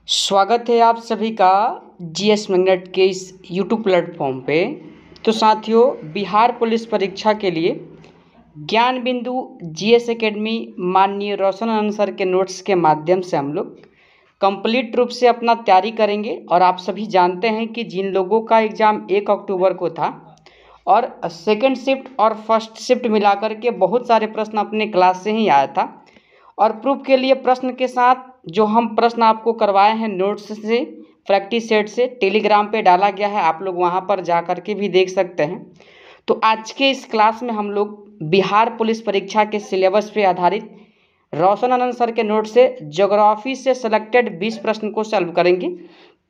स्वागत है आप सभी का जीएस मैग्नेट के इस यूट्यूब प्लेटफॉर्म पे। तो साथियों, बिहार पुलिस परीक्षा के लिए ज्ञान बिंदु जीएस एकेडमी माननीय रोशन आनंद सर के नोट्स के माध्यम से हम लोग कंप्लीट रूप से अपना तैयारी करेंगे। और आप सभी जानते हैं कि जिन लोगों का एग्ज़ाम 1 अक्टूबर को था और सेकेंड शिफ्ट और फर्स्ट शिफ्ट मिलाकर के बहुत सारे प्रश्न अपने क्लास से ही आया था। और प्रूफ के लिए प्रश्न के साथ जो हम प्रश्न आपको करवाए हैं नोट्स से, प्रैक्टिस सेट से टेलीग्राम पे डाला गया है, आप लोग वहां पर जा कर के भी देख सकते हैं। तो आज के इस क्लास में हम लोग बिहार पुलिस परीक्षा के सिलेबस पे आधारित रोशन आनंद सर के नोट से ज्योग्राफी से सिलेक्टेड 20 प्रश्न को सॉल्व करेंगे,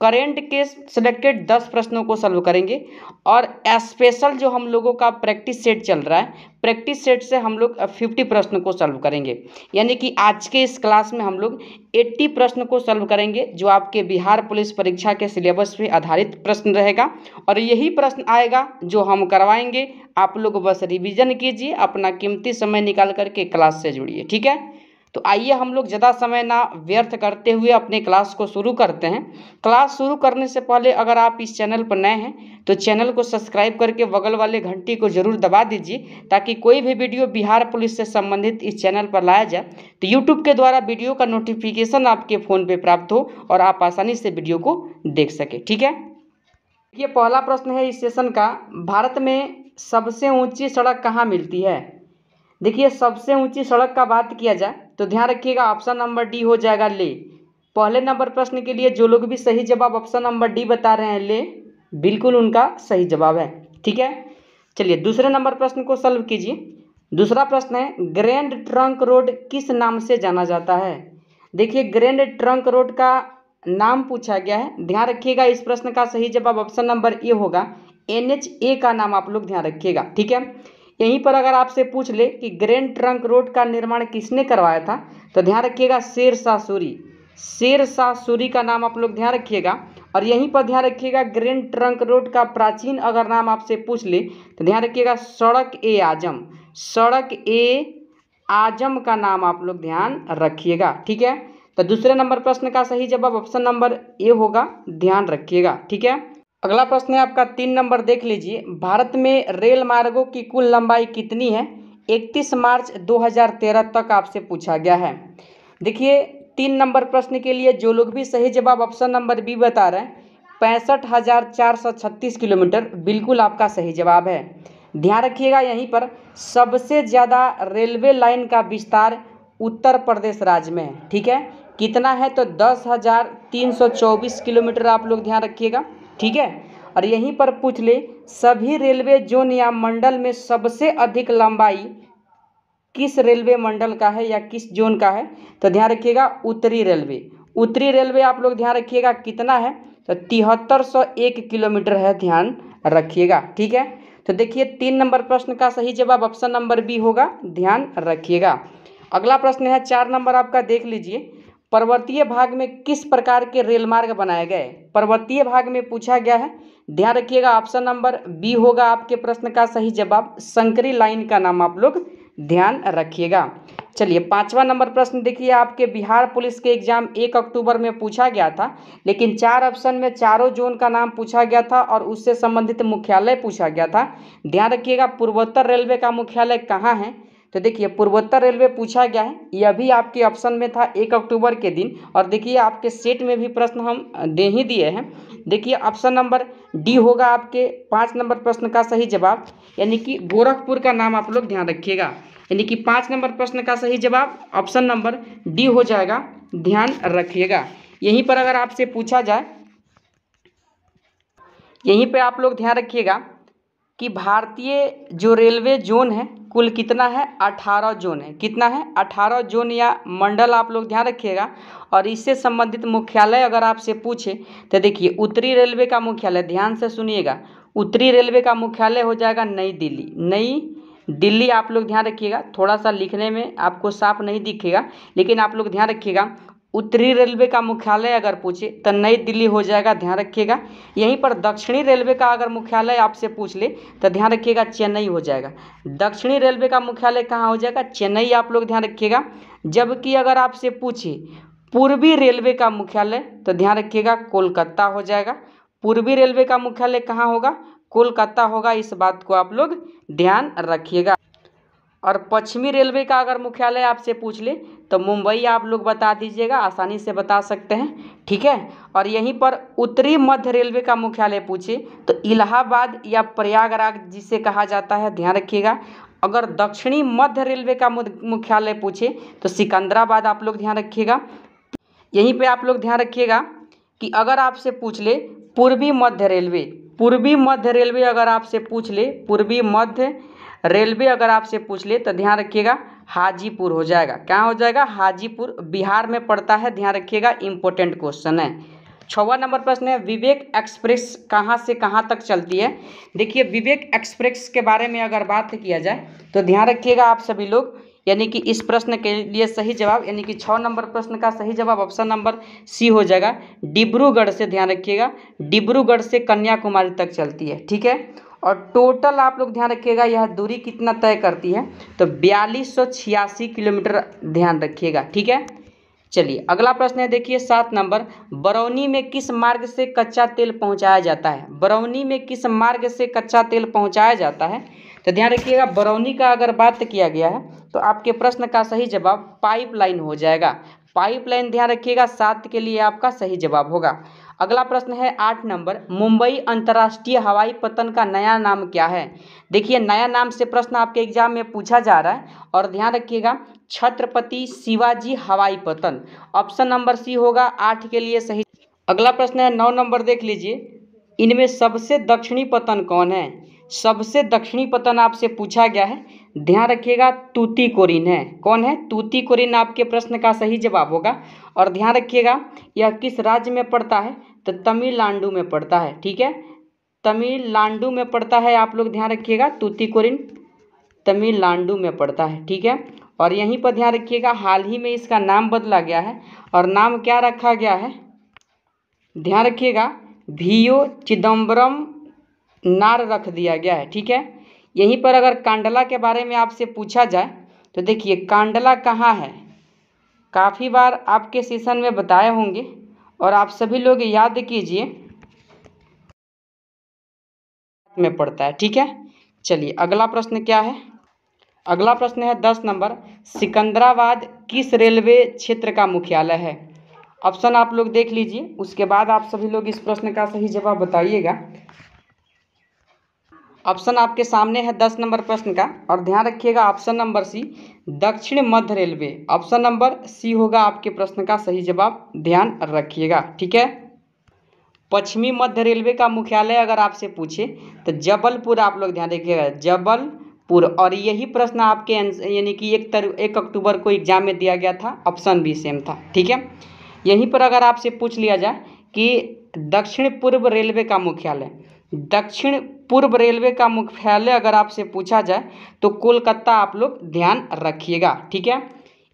करेंट के सिलेक्टेड 10 प्रश्नों को सॉल्व करेंगे और स्पेशल जो हम लोगों का प्रैक्टिस सेट चल रहा है, प्रैक्टिस सेट से हम लोग 50 प्रश्न को सॉल्व करेंगे। यानी कि आज के इस क्लास में हम लोग 80 प्रश्न को सॉल्व करेंगे जो आपके बिहार पुलिस परीक्षा के सिलेबस पे आधारित प्रश्न रहेगा। और यही प्रश्न आएगा जो हम करवाएंगे। आप लोग बस रिवीजन कीजिए, अपना कीमती समय निकाल करके क्लास से जुड़िए, ठीक है। तो आइए हम लोग ज़्यादा समय ना व्यर्थ करते हुए अपने क्लास को शुरू करते हैं। क्लास शुरू करने से पहले अगर आप इस चैनल पर नए हैं तो चैनल को सब्सक्राइब करके बगल वाले घंटी को ज़रूर दबा दीजिए, ताकि कोई भी वीडियो बिहार पुलिस से संबंधित इस चैनल पर लाया जाए तो यूट्यूब के द्वारा वीडियो का नोटिफिकेशन आपके फ़ोन पर प्राप्त हो और आप आसानी से वीडियो को देख सकें, ठीक है। ये पहला प्रश्न है इस सेशन का, भारत में सबसे ऊँची सड़क कहाँ मिलती है। देखिए, सबसे ऊंची सड़क का बात किया जाए तो ध्यान रखिएगा ऑप्शन नंबर डी हो जाएगा, ले। पहले नंबर प्रश्न के लिए जो लोग भी सही जवाब ऑप्शन नंबर डी बता रहे हैं, ले, बिल्कुल उनका सही जवाब है, ठीक है। चलिए दूसरे नंबर प्रश्न को सॉल्व कीजिए। दूसरा प्रश्न है, ग्रैंड ट्रंक रोड किस नाम से जाना जाता है। देखिए, ग्रैंड ट्रंक रोड का नाम पूछा गया है। ध्यान रखिएगा इस प्रश्न का सही जवाब ऑप्शन नंबर ए होगा, NH-A का नाम आप लोग ध्यान रखिएगा, ठीक है। यहीं पर अगर आपसे पूछ ले कि ग्रैंड ट्रंक रोड का निर्माण किसने करवाया था तो ध्यान रखिएगा शेर शाह सूरी, शेर शाह सूरी का नाम आप लोग ध्यान रखिएगा। और यहीं पर ध्यान रखिएगा ग्रैंड ट्रंक रोड का प्राचीन अगर नाम आपसे पूछ ले तो ध्यान रखिएगा सड़क ए आजम, सड़क ए आजम का नाम आप लोग ध्यान रखिएगा, ठीक है। तो दूसरे नंबर प्रश्न का सही जवाब ऑप्शन नंबर ए होगा, ध्यान रखिएगा, ठीक है। अगला प्रश्न है आपका 3 नंबर, देख लीजिए। भारत में रेल मार्गों की कुल लंबाई कितनी है। 31 मार्च 2013 तक आपसे पूछा गया है। देखिए, 3 नंबर प्रश्न के लिए जो लोग भी सही जवाब ऑप्शन नंबर बी बता रहे हैं, 65,436 किलोमीटर बिल्कुल आपका सही जवाब है। ध्यान रखिएगा यहीं पर सबसे ज़्यादा रेलवे लाइन का विस्तार उत्तर प्रदेश राज्य में है, ठीक है। कितना है तो 10,324 किलोमीटर आप लोग ध्यान रखिएगा, ठीक है। और यहीं पर पूछ ले सभी रेलवे जोन या मंडल में सबसे अधिक लंबाई किस रेलवे मंडल का है या किस जोन का है तो ध्यान रखिएगा उत्तरी रेलवे, उत्तरी रेलवे आप लोग ध्यान रखिएगा कितना है तो 7301 किलोमीटर है, ध्यान रखिएगा, ठीक है। तो देखिए 3 नंबर प्रश्न का सही जवाब ऑप्शन नंबर बी होगा, ध्यान रखिएगा। अगला प्रश्न है 4 नंबर आपका, देख लीजिए। पर्वतीय भाग में किस प्रकार के रेल मार्ग बनाए गए। पर्वतीय भाग में पूछा गया है, ध्यान रखिएगा ऑप्शन नंबर बी होगा आपके प्रश्न का सही जवाब, संकरी लाइन का नाम आप लोग ध्यान रखिएगा। चलिए 5वां नंबर प्रश्न देखिए, आपके बिहार पुलिस के एग्जाम 1 अक्टूबर में पूछा गया था, लेकिन 4 ऑप्शन में चारों जोन का नाम पूछा गया था और उससे संबंधित मुख्यालय पूछा गया था। ध्यान रखिएगा पूर्वोत्तर रेलवे का मुख्यालय कहाँ है तो देखिए पूर्वोत्तर रेलवे पूछा गया है, यह भी आपके ऑप्शन में था 1 अक्टूबर के दिन। और देखिए आपके सेट में भी प्रश्न हम दे ही दिए हैं। देखिए ऑप्शन नंबर डी होगा आपके 5 नंबर प्रश्न का सही जवाब, यानी कि गोरखपुर का नाम आप लोग ध्यान रखिएगा। यानी कि 5 नंबर प्रश्न का सही जवाब ऑप्शन नंबर डी हो जाएगा, ध्यान रखिएगा। यहीं पर अगर आपसे पूछा जाए, यहीं पर आप लोग ध्यान रखिएगा कि भारतीय जो रेलवे जोन है कुल कितना है, 18 जोन है। कितना है, 18 जोन या मंडल आप लोग ध्यान रखिएगा। और इससे संबंधित मुख्यालय अगर आपसे पूछे तो देखिए उत्तरी रेलवे का मुख्यालय, ध्यान से सुनिएगा, उत्तरी रेलवे का मुख्यालय हो जाएगा नई दिल्ली, नई दिल्ली आप लोग ध्यान रखिएगा। थोड़ा सा लिखने में आपको साफ नहीं दिखेगा, लेकिन आप लोग ध्यान रखिएगा उत्तरी रेलवे का मुख्यालय अगर पूछे तो नई दिल्ली हो जाएगा, ध्यान रखिएगा। यहीं पर दक्षिणी रेलवे का अगर मुख्यालय आपसे पूछ ले तो ध्यान रखिएगा चेन्नई हो जाएगा। दक्षिणी रेलवे का मुख्यालय कहाँ हो जाएगा, चेन्नई आप लोग ध्यान रखिएगा। जबकि अगर आपसे पूछे पूर्वी रेलवे का मुख्यालय, तो ध्यान रखिएगा कोलकाता हो जाएगा। पूर्वी रेलवे का मुख्यालय कहाँ होगा? कोलकाता होगा, इस बात को आप लोग ध्यान रखिएगा। और पश्चिमी रेलवे का अगर मुख्यालय आपसे पूछ ले तो मुंबई आप लोग बता दीजिएगा, आसानी से बता सकते हैं, ठीक है। और यहीं पर उत्तरी मध्य रेलवे का मुख्यालय पूछे तो इलाहाबाद या प्रयागराज जिसे कहा जाता है, ध्यान रखिएगा। अगर दक्षिणी मध्य रेलवे का मुख्यालय पूछे तो सिकंदराबाद आप लोग ध्यान रखिएगा। यहीं पे आप लोग ध्यान रखिएगा कि अगर आपसे पूछ ले पूर्वी मध्य रेलवे अगर आपसे पूछ ले, पूर्वी मध्य रेलवे अगर आपसे पूछ ले तो ध्यान रखिएगा हाजीपुर हो जाएगा। क्या हो जाएगा? हाजीपुर, बिहार में पड़ता है, ध्यान रखिएगा, इंपॉर्टेंट क्वेश्चन है। 6वां नंबर प्रश्न है, विवेक एक्सप्रेस कहाँ से कहाँ तक चलती है? देखिए विवेक एक्सप्रेस के बारे में अगर बात किया जाए तो ध्यान रखिएगा आप सभी लोग, यानी कि इस प्रश्न के लिए सही जवाब, यानी कि 6 नंबर प्रश्न का सही जवाब ऑप्शन नंबर सी हो जाएगा, डिब्रूगढ़ से। ध्यान रखिएगा डिब्रूगढ़ से कन्याकुमारी तक चलती है, ठीक है। और टोटल आप लोग ध्यान रखिएगा यह दूरी कितना तय करती है, तो 4286 किलोमीटर, ध्यान रखिएगा, ठीक है। चलिए अगला प्रश्न है, देखिए 7 नंबर, बरौनी में किस मार्ग से कच्चा तेल पहुंचाया जाता है? बरौनी में किस मार्ग से कच्चा तेल पहुंचाया जाता है? तो ध्यान रखिएगा बरौनी का अगर बात किया गया है तो आपके प्रश्न का सही जवाब पाइपलाइन हो जाएगा। पाइपलाइन, ध्यान रखिएगा 7 के लिए आपका सही जवाब होगा। अगला प्रश्न है 8 नंबर, मुंबई अंतर्राष्ट्रीय हवाई पत्तन का नया नाम क्या है? देखिए नया नाम से प्रश्न आपके एग्जाम में पूछा जा रहा है, और ध्यान रखिएगा छत्रपति शिवाजी हवाई पत्तन, ऑप्शन नंबर सी होगा 8 के लिए सही। अगला प्रश्न है 9 नंबर, देख लीजिए, इनमें सबसे दक्षिणी पत्तन कौन है? सबसे दक्षिणी पत्तन आपसे पूछा गया है, ध्यान रखिएगा तूतीकोरिन है। कौन है? तूतीकोरिन आपके प्रश्न का सही जवाब होगा। और ध्यान रखिएगा यह किस राज्य में पड़ता है? तो तमिलनाडु में पड़ता है, ठीक है, तमिलनाडु में पड़ता है, आप लोग ध्यान रखिएगा तूतीकोरिन तमिलनाडु में पड़ता है, ठीक है। और यहीं पर ध्यान रखिएगा हाल ही में इसका नाम बदला गया है, और नाम क्या रखा गया है? ध्यान रखिएगा वीओ चिदम्बरम नार रख दिया गया है, ठीक है। यहीं पर अगर कांडला के बारे में आपसे पूछा जाए तो देखिए कांडला कहाँ है? काफ़ी बार आपके सेशन में बताए होंगे और आप सभी लोग याद कीजिए, में पड़ता है, ठीक है। चलिए अगला प्रश्न क्या है? अगला प्रश्न है 10 नंबर, सिकंदराबाद किस रेलवे क्षेत्र का मुख्यालय है? ऑप्शन आप लोग देख लीजिए, उसके बाद आप सभी लोग इस प्रश्न का सही जवाब बताइएगा। ऑप्शन आपके सामने है 10 नंबर प्रश्न का, और ध्यान रखिएगा ऑप्शन नंबर सी दक्षिण मध्य रेलवे, ऑप्शन नंबर सी होगा आपके प्रश्न का सही जवाब, ध्यान रखिएगा, ठीक है। पश्चिमी मध्य रेलवे का मुख्यालय अगर आपसे पूछे तो जबलपुर, आप लोग ध्यान रखिएगा जबलपुर। और यही प्रश्न आपके यानी कि 1 अक्टूबर को एग्जाम में दिया गया था, ऑप्शन बी सेम था, ठीक है। यहीं पर अगर आपसे पूछ लिया जाए कि दक्षिण पूर्व रेलवे का मुख्यालय, दक्षिण पूर्व रेलवे का मुख्यालय अगर आपसे पूछा जाए तो कोलकाता आप लोग ध्यान रखिएगा, ठीक है।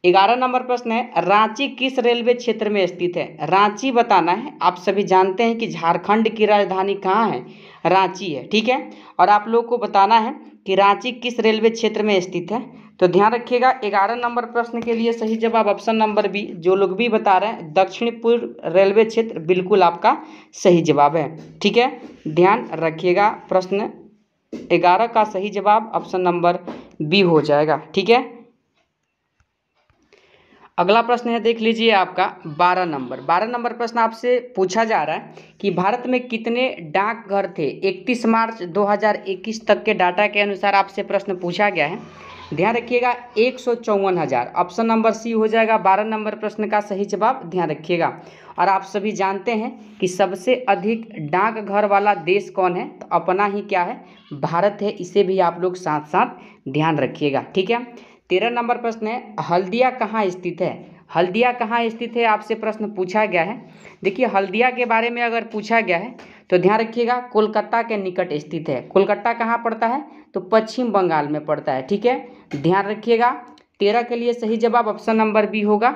11 नंबर प्रश्न है, रांची किस रेलवे क्षेत्र में स्थित है? रांची बताना है। आप सभी जानते हैं कि झारखंड की राजधानी कहाँ है? रांची है, ठीक है। और आप लोग को बताना है कि रांची किस रेलवे क्षेत्र में स्थित है, तो ध्यान रखिएगा 11 नंबर प्रश्न के लिए सही जवाब ऑप्शन नंबर बी, जो लोग भी बता रहे हैं दक्षिण पूर्व रेलवे क्षेत्र, बिल्कुल आपका सही जवाब है, ठीक है। ध्यान रखिएगा प्रश्न 11 का सही जवाब ऑप्शन नंबर बी हो जाएगा, ठीक है। अगला प्रश्न है, देख लीजिए आपका 12 नंबर प्रश्न आपसे पूछा जा रहा है कि भारत में कितने डाकघर थे 31 मार्च 2021 तक के डाटा के अनुसार आपसे प्रश्न पूछा गया है। ध्यान रखिएगा 154,000, ऑप्शन नंबर सी हो जाएगा 12 नंबर प्रश्न का सही जवाब, ध्यान रखिएगा। और आप सभी जानते हैं कि सबसे अधिक डाकघर वाला देश कौन है? तो अपना ही क्या है? भारत है, इसे भी आप लोग साथ साथ ध्यान रखिएगा, ठीक है। 13 नंबर प्रश्न है, हल्दिया कहाँ स्थित है? हल्दिया कहाँ स्थित है आपसे प्रश्न पूछा गया है। देखिए हल्दिया के बारे में अगर पूछा गया है तो ध्यान रखिएगा कोलकाता के निकट स्थित है। कोलकाता कहाँ पड़ता है? तो पश्चिम बंगाल में पड़ता है, ठीक है, ध्यान रखिएगा। 13 के लिए सही जवाब ऑप्शन नंबर बी होगा,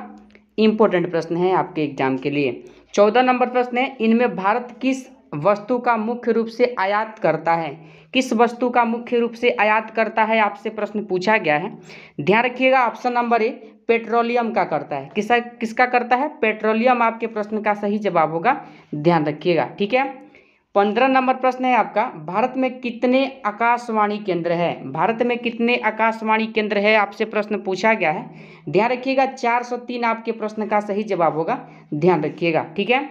इंपॉर्टेंट प्रश्न है आपके एग्जाम के लिए। 14 नंबर प्रश्न है, इनमें भारत किस वस्तु का मुख्य रूप से आयात करता है? किस वस्तु का मुख्य रूप से आयात करता है, आपसे प्रश्न पूछा गया है। ध्यान रखिएगा, ऑप्शन नंबर ए पेट्रोलियम का करता है। किसका करता है? पेट्रोलियम आपके प्रश्न का सही जवाब होगा, ध्यान रखिएगा। ठीक है, 15 नंबर प्रश्न है आपका, भारत में कितने आकाशवाणी केंद्र है? भारत में कितने आकाशवाणी केंद्र है, आपसे प्रश्न पूछा गया है। ध्यान रखिएगा 403 आपके प्रश्न का सही जवाब होगा, ध्यान रखिएगा। ठीक है,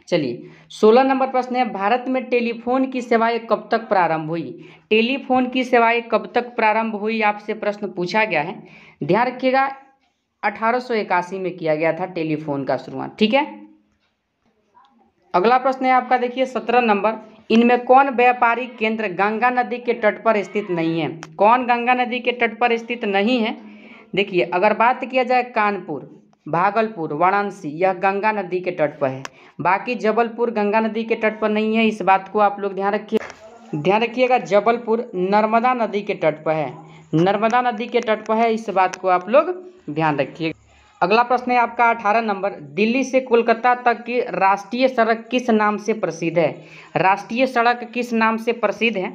चलिए 16 नंबर प्रश्न है, भारत में टेलीफोन की सेवाएं कब तक प्रारंभ हुई? टेलीफोन की सेवाएं कब तक प्रारंभ हुई, आपसे प्रश्न पूछा गया है। ध्यान रखिएगा 1881 में किया गया था टेलीफोन का शुरुआत। ठीक है, अगला प्रश्न है आपका, देखिए 17 नंबर, इनमें कौन व्यापारिक केंद्र गंगा नदी के तट पर स्थित नहीं है? कौन गंगा नदी के तट पर स्थित नहीं है? देखिए, अगर बात किया जाए कानपुर, भागलपुर, वाराणसी, यह गंगा नदी के तट पर है। बाकी जबलपुर गंगा नदी के तट पर नहीं है, इस बात को आप लोग ध्यान रखिएगा। जबलपुर नर्मदा नदी के तट पर है, नर्मदा नदी के तट पर है, इस बात को आप लोग ध्यान रखिएगा। अगला प्रश्न है आपका 18 नंबर, दिल्ली से कोलकाता तक की राष्ट्रीय सड़क किस नाम से प्रसिद्ध है? राष्ट्रीय सड़क किस नाम से प्रसिद्ध है?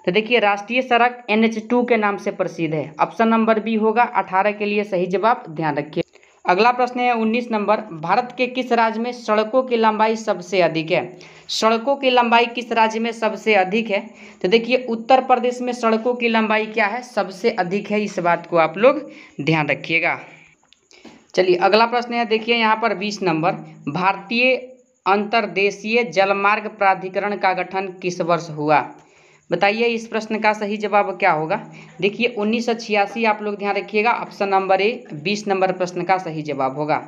तो देखिए, राष्ट्रीय सड़क NH2 के नाम से प्रसिद्ध है। ऑप्शन नंबर बी होगा 18 के लिए सही जवाब, ध्यान रखिए। अगला प्रश्न है 19 नंबर, भारत के किस राज्य में सड़कों की लंबाई सबसे अधिक है? सड़कों की लंबाई किस राज्य में सबसे अधिक है? तो देखिए, उत्तर प्रदेश में सड़कों की लंबाई क्या है? सबसे अधिक है, इस बात को आप लोग ध्यान रखिएगा। चलिए अगला प्रश्न है, देखिए यहाँ पर 20 नंबर, भारतीय अंतर्देशीय जलमार्ग प्राधिकरण का गठन किस वर्ष हुआ? बताइए इस प्रश्न का सही जवाब क्या होगा? देखिए 1986 आप लोग ध्यान रखिएगा, ऑप्शन नंबर ए 20 नंबर प्रश्न का सही जवाब होगा।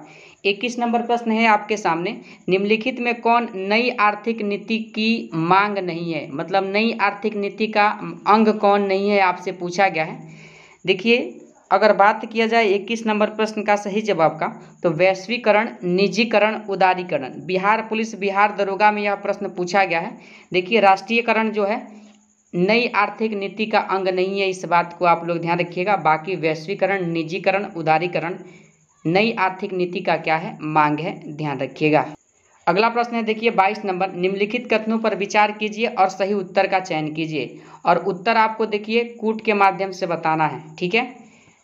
21 नंबर प्रश्न है आपके सामने, निम्नलिखित में कौन नई आर्थिक नीति की मांग नहीं है? मतलब नई आर्थिक नीति का अंग कौन नहीं है, आपसे पूछा गया है। देखिए, अगर बात किया जाए 21 नंबर प्रश्न का सही जवाब का, तो वैश्वीकरण, निजीकरण, उदारीकरण। बिहार पुलिस, बिहार दरोगा में यह प्रश्न पूछा गया है। देखिए, राष्ट्रीयकरण जो है नई आर्थिक नीति का अंग नहीं है, इस बात को आप लोग ध्यान रखिएगा। बाकी वैश्वीकरण, निजीकरण, उदारीकरण नई आर्थिक नीति का क्या है? मांग है, ध्यान रखिएगा। अगला प्रश्न है, देखिए 22 नंबर, निम्नलिखित कथनों पर विचार कीजिए और सही उत्तर का चयन कीजिए, और उत्तर आपको देखिए कूट के माध्यम से बताना है। ठीक है,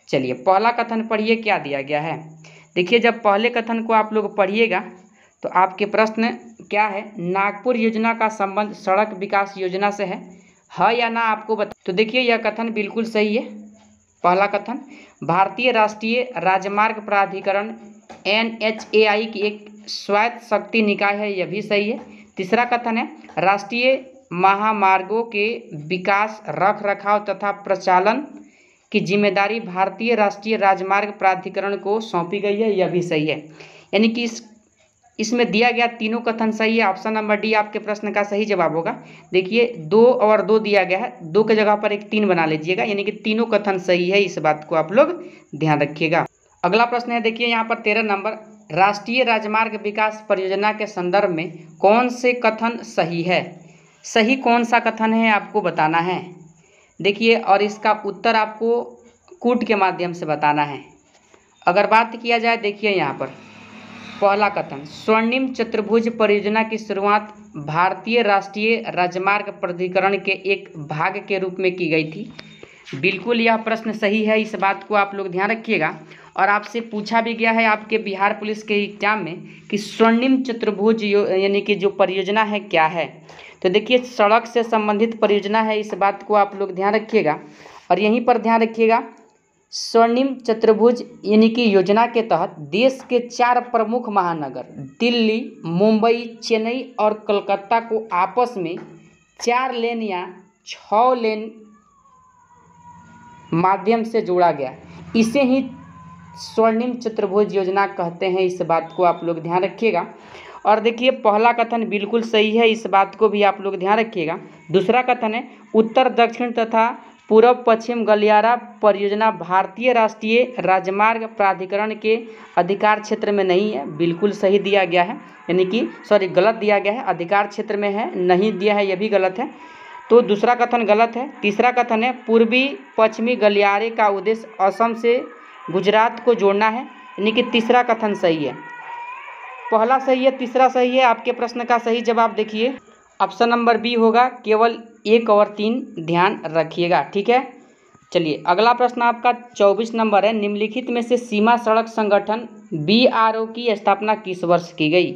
चलिए पहला कथन पढ़िए, क्या दिया गया है। देखिए, जब पहले कथन को आप लोग पढ़िएगा तो आपके प्रश्न क्या है, नागपुर योजना का संबंध सड़क विकास योजना से है या ना, आपको बता। तो देखिए, यह कथन बिल्कुल सही है। पहला कथन, भारतीय राष्ट्रीय राजमार्ग प्राधिकरण NHAI की एक स्वायत्त शक्ति निकाय है, यह भी सही है। तीसरा कथन है, राष्ट्रीय महामार्गों के विकास, रख रखाव तथा प्रचालन की जिम्मेदारी भारतीय राष्ट्रीय राजमार्ग प्राधिकरण को सौंपी गई है, यह भी सही है। यानी कि इसमें दिया गया तीनों कथन सही है। ऑप्शन नंबर डी आपके प्रश्न का सही जवाब होगा। देखिए 2 और 2 दिया गया है, 2 के जगह पर एक 3 बना लीजिएगा, यानी कि तीनों कथन सही है, इस बात को आप लोग ध्यान रखिएगा। अगला प्रश्न है, देखिए यहाँ पर 13 नंबर, राष्ट्रीय राजमार्ग विकास परियोजना के संदर्भ में कौन से कथन सही है? सही कौन सा कथन है, आपको बताना है। देखिए, और इसका उत्तर आपको कूट के माध्यम से बताना है। अगर बात किया जाए, देखिए यहाँ पर पहला कथन, स्वर्णिम चतुर्भुज परियोजना की शुरुआत भारतीय राष्ट्रीय राजमार्ग प्राधिकरण के एक भाग के रूप में की गई थी। बिल्कुल यह प्रश्न सही है, इस बात को आप लोग ध्यान रखिएगा। और आपसे पूछा भी गया है आपके बिहार पुलिस के एग्जाम में कि स्वर्णिम चतुर्भुज यानी कि जो परियोजना है क्या है। तो देखिए, सड़क से संबंधित परियोजना है, इस बात को आप लोग ध्यान रखिएगा। और यहीं पर ध्यान रखिएगा, स्वर्णिम चतुर्भुज यानी कि योजना के तहत देश के 4 प्रमुख महानगर दिल्ली, मुंबई, चेन्नई और कलकत्ता को आपस में 4 लेन या 6 लेन माध्यम से जोड़ा गया, इसे ही स्वर्णिम चतुर्भुज योजना कहते हैं, इस बात को आप लोग ध्यान रखिएगा। और देखिए, पहला कथन बिल्कुल सही है, इस बात को भी आप लोग ध्यान रखिएगा। दूसरा कथन है, उत्तर दक्षिण तथा पूर्व पश्चिम गलियारा परियोजना भारतीय राष्ट्रीय राजमार्ग प्राधिकरण के अधिकार क्षेत्र में नहीं है, बिल्कुल सही दिया गया है, यानी कि गलत दिया गया है, अधिकार क्षेत्र में है, नहीं दिया है, यह भी गलत है। तो दूसरा कथन गलत है। तीसरा कथन है, पूर्वी पश्चिमी गलियारे का उद्देश्य असम से गुजरात को जोड़ना है, यानी कि तीसरा कथन सही है। पहला सही है, तीसरा सही है। आपके प्रश्न का सही जवाब देखिए ऑप्शन नंबर बी होगा केवल 1 और 3, ध्यान रखिएगा। ठीक है, चलिए अगला प्रश्न आपका 24 नंबर है। निम्नलिखित में से सीमा सड़क संगठन BRO की स्थापना किस वर्ष की गई?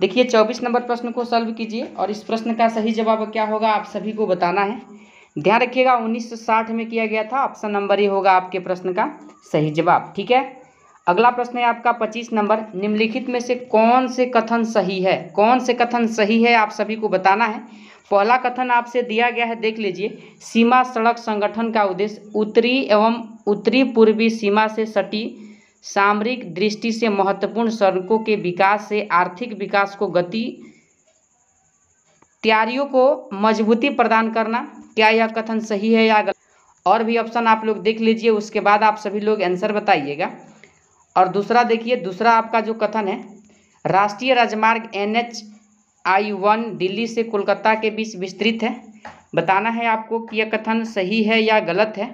देखिए 24 नंबर प्रश्न को सॉल्व कीजिए और इस प्रश्न का सही जवाब क्या होगा आप सभी को बताना है। ध्यान रखिएगा 1960 में किया गया था। ऑप्शन नंबर ए होगा आपके प्रश्न का सही जवाब। ठीक है, अगला प्रश्न है आपका 25 नंबर। निम्नलिखित में से कौन से कथन सही है? कौन से कथन सही है आप सभी को बताना है। पहला कथन आपसे दिया गया है, देख लीजिए। सीमा सड़क संगठन का उद्देश्य उत्तरी एवं उत्तरी पूर्वी सीमा से सटी सामरिक दृष्टि से महत्वपूर्ण सड़कों के विकास से आर्थिक विकास को गति, तैयारियों को मजबूती प्रदान करना। क्या यह कथन सही है या गलत? और भी ऑप्शन आप लोग देख लीजिए, उसके बाद आप सभी लोग आंसर बताइएगा। और दूसरा देखिए, दूसरा आपका जो कथन है, राष्ट्रीय राजमार्ग NH-I-1 दिल्ली से कोलकाता के बीच विस्तृत है। बताना है आपको कि यह कथन सही है या गलत है।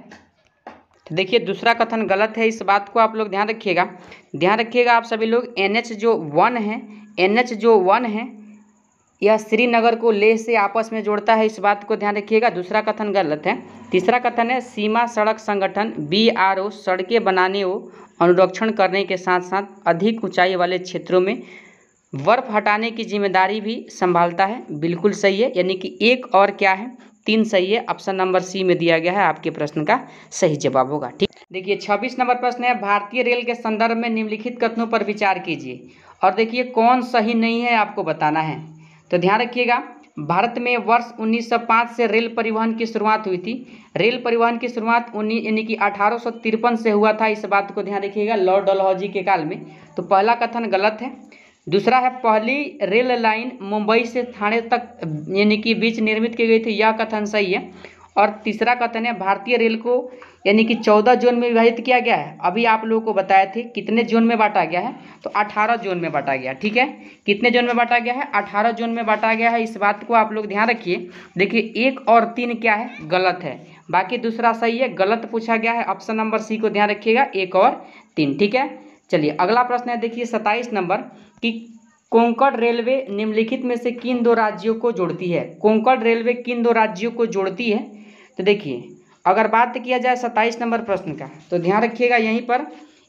तो देखिए दूसरा कथन गलत है, इस बात को आप लोग ध्यान रखिएगा। ध्यान रखिएगा आप सभी लोग, NH जो 1 है यह श्रीनगर को लेह से आपस में जोड़ता है, इस बात को ध्यान रखिएगा। दूसरा कथन गलत है। तीसरा कथन है सीमा सड़क संगठन BRO सड़कें बनाने व अनुरक्षण करने के साथ साथ अधिक ऊंचाई वाले क्षेत्रों में बर्फ हटाने की जिम्मेदारी भी संभालता है। बिल्कुल सही है, यानी कि 1 और क्या है 3 सही है। ऑप्शन नंबर सी में दिया गया है, आपके प्रश्न का सही जवाब होगा। ठीक, देखिए 26 नंबर प्रश्न है। भारतीय रेल के संदर्भ में निम्नलिखित कथनों पर विचार कीजिए और देखिए कौन सही नहीं है आपको बताना है। तो ध्यान रखिएगा, भारत में वर्ष 1905 से रेल परिवहन की शुरुआत हुई थी। रेल परिवहन की शुरुआत यानी कि 1853 से हुआ था, इस बात को ध्यान रखिएगा, लॉर्ड डलहौजी के काल में। तो पहला कथन गलत है। दूसरा है पहली रेल लाइन मुंबई से थाने तक यानी कि बीच निर्मित की गई थी, यह कथन सही है। और तीसरा कथन है भारतीय रेल को यानी कि 14 जोन में विभाजित किया गया है। अभी आप लोगों को बताए थे कितने जोन में बांटा गया है, तो 18 जोन में बांटा गया। ठीक है, कितने जोन में बांटा गया है? 18 जोन में बांटा गया है, इस बात को आप लोग ध्यान रखिए। देखिए 1 और 3 क्या है? गलत है, बाकी दूसरा सही है। गलत पूछा गया है, ऑप्शन नंबर सी को ध्यान रखिएगा, 1 और 3। ठीक है, चलिए अगला प्रश्न है, देखिए 27 नंबर कि कोंकण रेलवे निम्नलिखित में से किन 2 राज्यों को जोड़ती है? कोंकण रेलवे किन 2 राज्यों को जोड़ती है? तो देखिए अगर बात किया जाए 27 नंबर प्रश्न का, तो ध्यान रखिएगा यहीं पर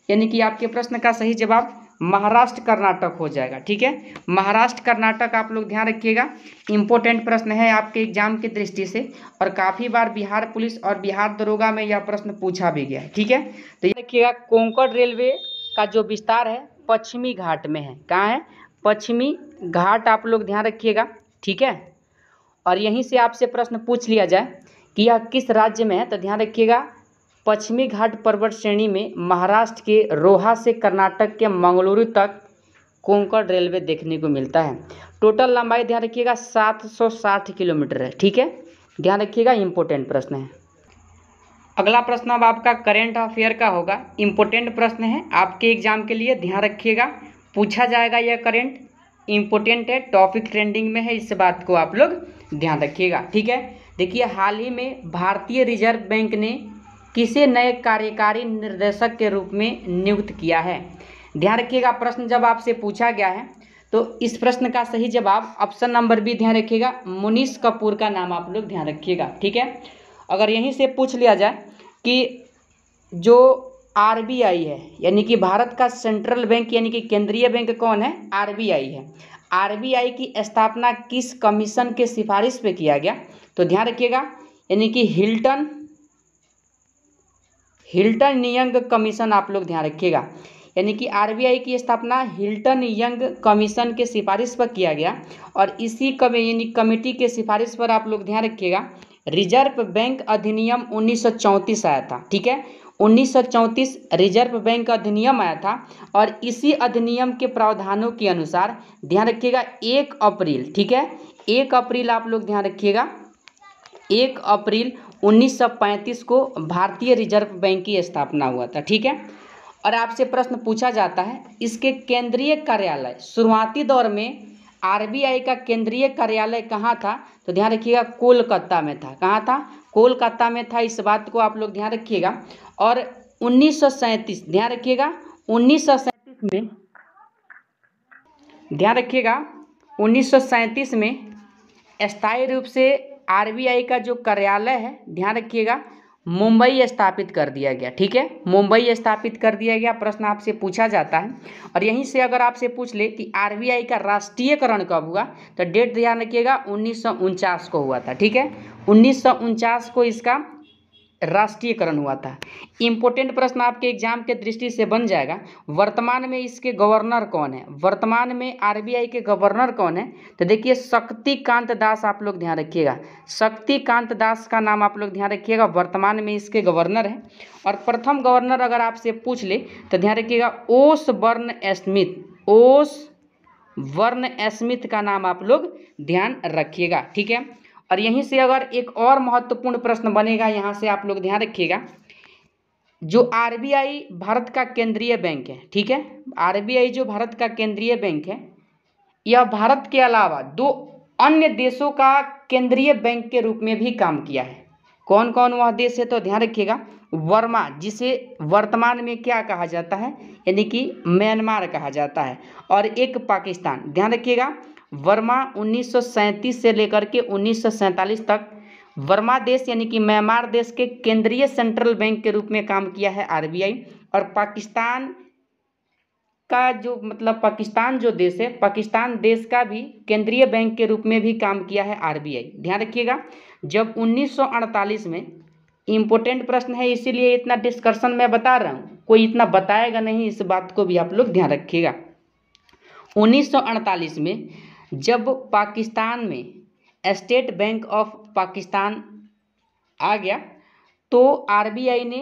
यानी कि आपके प्रश्न का सही जवाब महाराष्ट्र कर्नाटक हो जाएगा। ठीक है, महाराष्ट्र कर्नाटक आप लोग ध्यान रखिएगा, इंपॉर्टेंट प्रश्न है आपके एग्जाम की दृष्टि से, और काफ़ी बार बिहार पुलिस और बिहार दरोगा में यह प्रश्न पूछा भी गया है। ठीक है, तो ये देखिएगा कोंकण रेलवे का जो विस्तार है पश्चिमी घाट में है। कहाँ है? पश्चिमी घाट, आप लोग ध्यान रखिएगा। ठीक है, और यहीं से आपसे प्रश्न पूछ लिया जाए कि यह किस राज्य में है, तो ध्यान रखिएगा पश्चिमी घाट पर्वत श्रेणी में महाराष्ट्र के रोहा से कर्नाटक के मंगलुरु तक कोंकण रेलवे देखने को मिलता है। टोटल लंबाई ध्यान रखिएगा 760 किलोमीटर है। ठीक है, ध्यान रखिएगा, इंपॉर्टेंट प्रश्न है। अगला प्रश्न अब आपका करेंट अफेयर का होगा, इंपॉर्टेंट प्रश्न है आपके एग्जाम के लिए, ध्यान रखिएगा, पूछा जाएगा। यह करेंट इंपॉर्टेंट है, टॉपिक ट्रेंडिंग में है, इस बात को आप लोग ध्यान रखिएगा। ठीक है, देखिए हाल ही में भारतीय रिजर्व बैंक ने किसे नए कार्यकारी निर्देशक के रूप में नियुक्त किया है? ध्यान रखिएगा, प्रश्न जब आपसे पूछा गया है तो इस प्रश्न का सही जवाब ऑप्शन नंबर बी ध्यान रखिएगा, मुनीष कपूर का नाम आप लोग ध्यान रखिएगा। ठीक है, अगर यहीं से पूछ लिया जाए कि जो RBI है यानी कि भारत का सेंट्रल बैंक यानी कि केंद्रीय बैंक कौन है? RBI है। RBI की स्थापना किस कमीशन के सिफारिश पे किया गया? तो ध्यान रखिएगा, यानी कि हिल्टन यंग कमीशन, आप लोग ध्यान रखिएगा, यानी कि RBI की स्थापना हिल्टन यंग कमीशन के सिफारिश पर किया गया। और इसी यानी कमेटी के सिफारिश पर आप लोग ध्यान रखिएगा रिजर्व बैंक अधिनियम 1934 आया था। ठीक है, 1934 रिजर्व बैंक अधिनियम आया था, और इसी अधिनियम के प्रावधानों के अनुसार ध्यान रखिएगा 1 अप्रैल, ठीक है 1 अप्रैल आप लोग ध्यान रखिएगा 1 अप्रैल 1935 को भारतीय रिजर्व बैंक की स्थापना हुआ था। ठीक है, और आपसे प्रश्न पूछा जाता है इसके केंद्रीय कार्यालय शुरुआती दौर में RBI का केंद्रीय कार्यालय कहाँ था? तो ध्यान रखिएगा कोलकाता में था। कहाँ था? कोलकाता में था, इस बात को आप लोग ध्यान रखिएगा। और 1937 ध्यान रखिएगा 1937 में ध्यान रखिएगा 1937 में स्थायी रूप से आरबीआई का जो कार्यालय है, ध्यान रखिएगा, मुंबई स्थापित कर दिया गया। ठीक है, मुंबई स्थापित कर दिया गया। प्रश्न आपसे पूछा जाता है। और यहीं से अगर आपसे पूछ ले कि आरबीआई का राष्ट्रीयकरण कब हुआ, तो डेट ध्यान रखिएगा 1949 को हुआ था। ठीक है, 1949 को इसका राष्ट्रीयकरण हुआ था। इंपॉर्टेंट प्रश्न आपके एग्जाम के दृष्टि से बन जाएगा, वर्तमान में इसके गवर्नर कौन है? वर्तमान में आरबीआई के गवर्नर कौन है? तो देखिए शक्तिकांत दास, आप लोग ध्यान रखिएगा, शक्तिकांत दास का नाम आप लोग ध्यान रखिएगा, वर्तमान में इसके गवर्नर है। और प्रथम गवर्नर अगर आपसे पूछ ले तो ध्यान रखिएगा ओसबर्न स्मिथ, ओसबर्न स्मिथ का नाम आप लोग ध्यान रखिएगा। ठीक है, और यहीं से अगर एक और महत्वपूर्ण प्रश्न बनेगा, यहाँ से आप लोग ध्यान रखिएगा, जो आरबीआई भारत का केंद्रीय बैंक है, ठीक है, आरबीआई जो भारत का केंद्रीय बैंक है, यह भारत के अलावा 2 अन्य देशों का केंद्रीय बैंक के रूप में भी काम किया है। कौन कौन वह देश है? तो ध्यान रखिएगा, वर्मा, जिसे वर्तमान में क्या कहा जाता है, यानी कि म्यांमार कहा जाता है, और एक पाकिस्तान। ध्यान रखिएगा, वर्मा 1937 से लेकर के 1947 तक वर्मा देश यानी कि म्यांमार देश के केंद्रीय सेंट्रल बैंक के रूप में काम किया है आरबीआई। और पाकिस्तान का जो पाकिस्तान जो देश है, पाकिस्तान देश का भी केंद्रीय बैंक के रूप में भी काम किया है आरबीआई। ध्यान रखिएगा, जब 1948 में, इम्पोर्टेंट प्रश्न है इसीलिए इतना डिस्कशन मैं बता रहा हूँ, कोई इतना बताएगा नहीं, इस बात को भी आप लोग ध्यान रखिएगा। 1948 में जब पाकिस्तान में स्टेट बैंक ऑफ पाकिस्तान आ गया, तो आरबीआई ने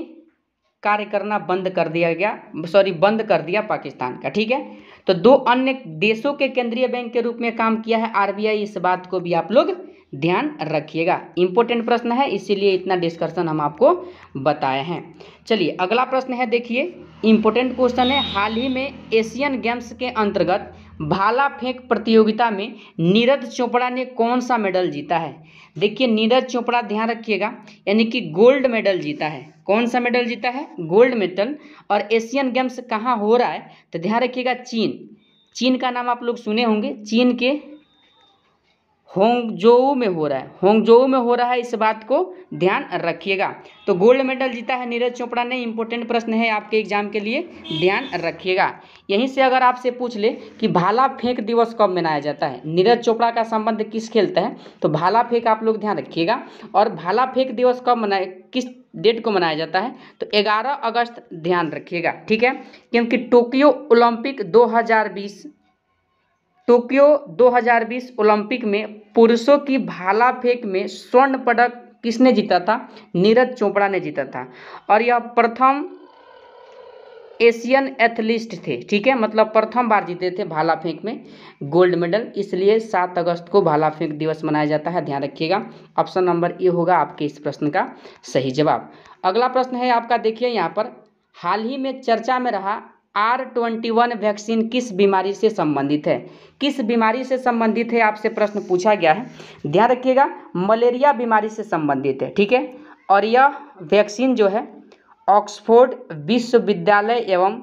कार्य करना बंद कर दिया पाकिस्तान का। ठीक है, तो 2 अन्य देशों के केंद्रीय बैंक के रूप में काम किया है आरबीआई, इस बात को भी आप लोग ध्यान रखिएगा। इंपॉर्टेंट प्रश्न है इसीलिए इतना डिस्कशन हम आपको बताए हैं। चलिए अगला प्रश्न है, देखिए इंपॉर्टेंट क्वेश्चन है, हाल ही में एशियन गेम्स के अंतर्गत भाला फेंक प्रतियोगिता में नीरज चोपड़ा ने कौन सा मेडल जीता है? देखिए नीरज चोपड़ा, ध्यान रखिएगा, यानी कि गोल्ड मेडल जीता है। कौन सा मेडल जीता है? Gold medal. और एशियन गेम्स कहाँ हो रहा है? तो ध्यान रखिएगा चीन का नाम आप लोग सुने होंगे, चीन के होंगजोऊ में हो रहा है, होंगजोऊ में हो रहा है, इस बात को ध्यान रखिएगा। तो गोल्ड मेडल जीता है नीरज चोपड़ा ने। इंपॉर्टेंट प्रश्न है आपके एग्जाम के लिए, ध्यान रखिएगा। यहीं से अगर आपसे पूछ ले कि भाला फेंक दिवस कब मनाया जाता है, नीरज चोपड़ा का संबंध किस खेलता है, तो भाला फेंक आप लोग ध्यान रखिएगा। और भाला फेंक दिवस कब किस डेट को मनाया जाता है, तो 11 अगस्त ध्यान रखिएगा। ठीक है, क्योंकि टोक्यो 2020 ओलंपिक में पुरुषों की भाला फेंक में स्वर्ण पदक किसने जीता था? नीरज चोपड़ा ने जीता था। और यह प्रथम एशियन एथलीट थे। ठीक है, प्रथम बार जीते थे भाला फेंक में गोल्ड मेडल, इसलिए 7 अगस्त को भाला फेंक दिवस मनाया जाता है, ध्यान रखिएगा। ऑप्शन नंबर ए होगा आपके इस प्रश्न का सही जवाब। अगला प्रश्न है आपका, देखिए यहाँ पर, हाल ही में चर्चा में रहा R21 वैक्सीन किस बीमारी से संबंधित है? किस बीमारी से संबंधित है आपसे प्रश्न पूछा गया है। ध्यान रखिएगा, मलेरिया बीमारी से संबंधित है। ठीक है, और यह वैक्सीन जो है ऑक्सफोर्ड विश्वविद्यालय एवं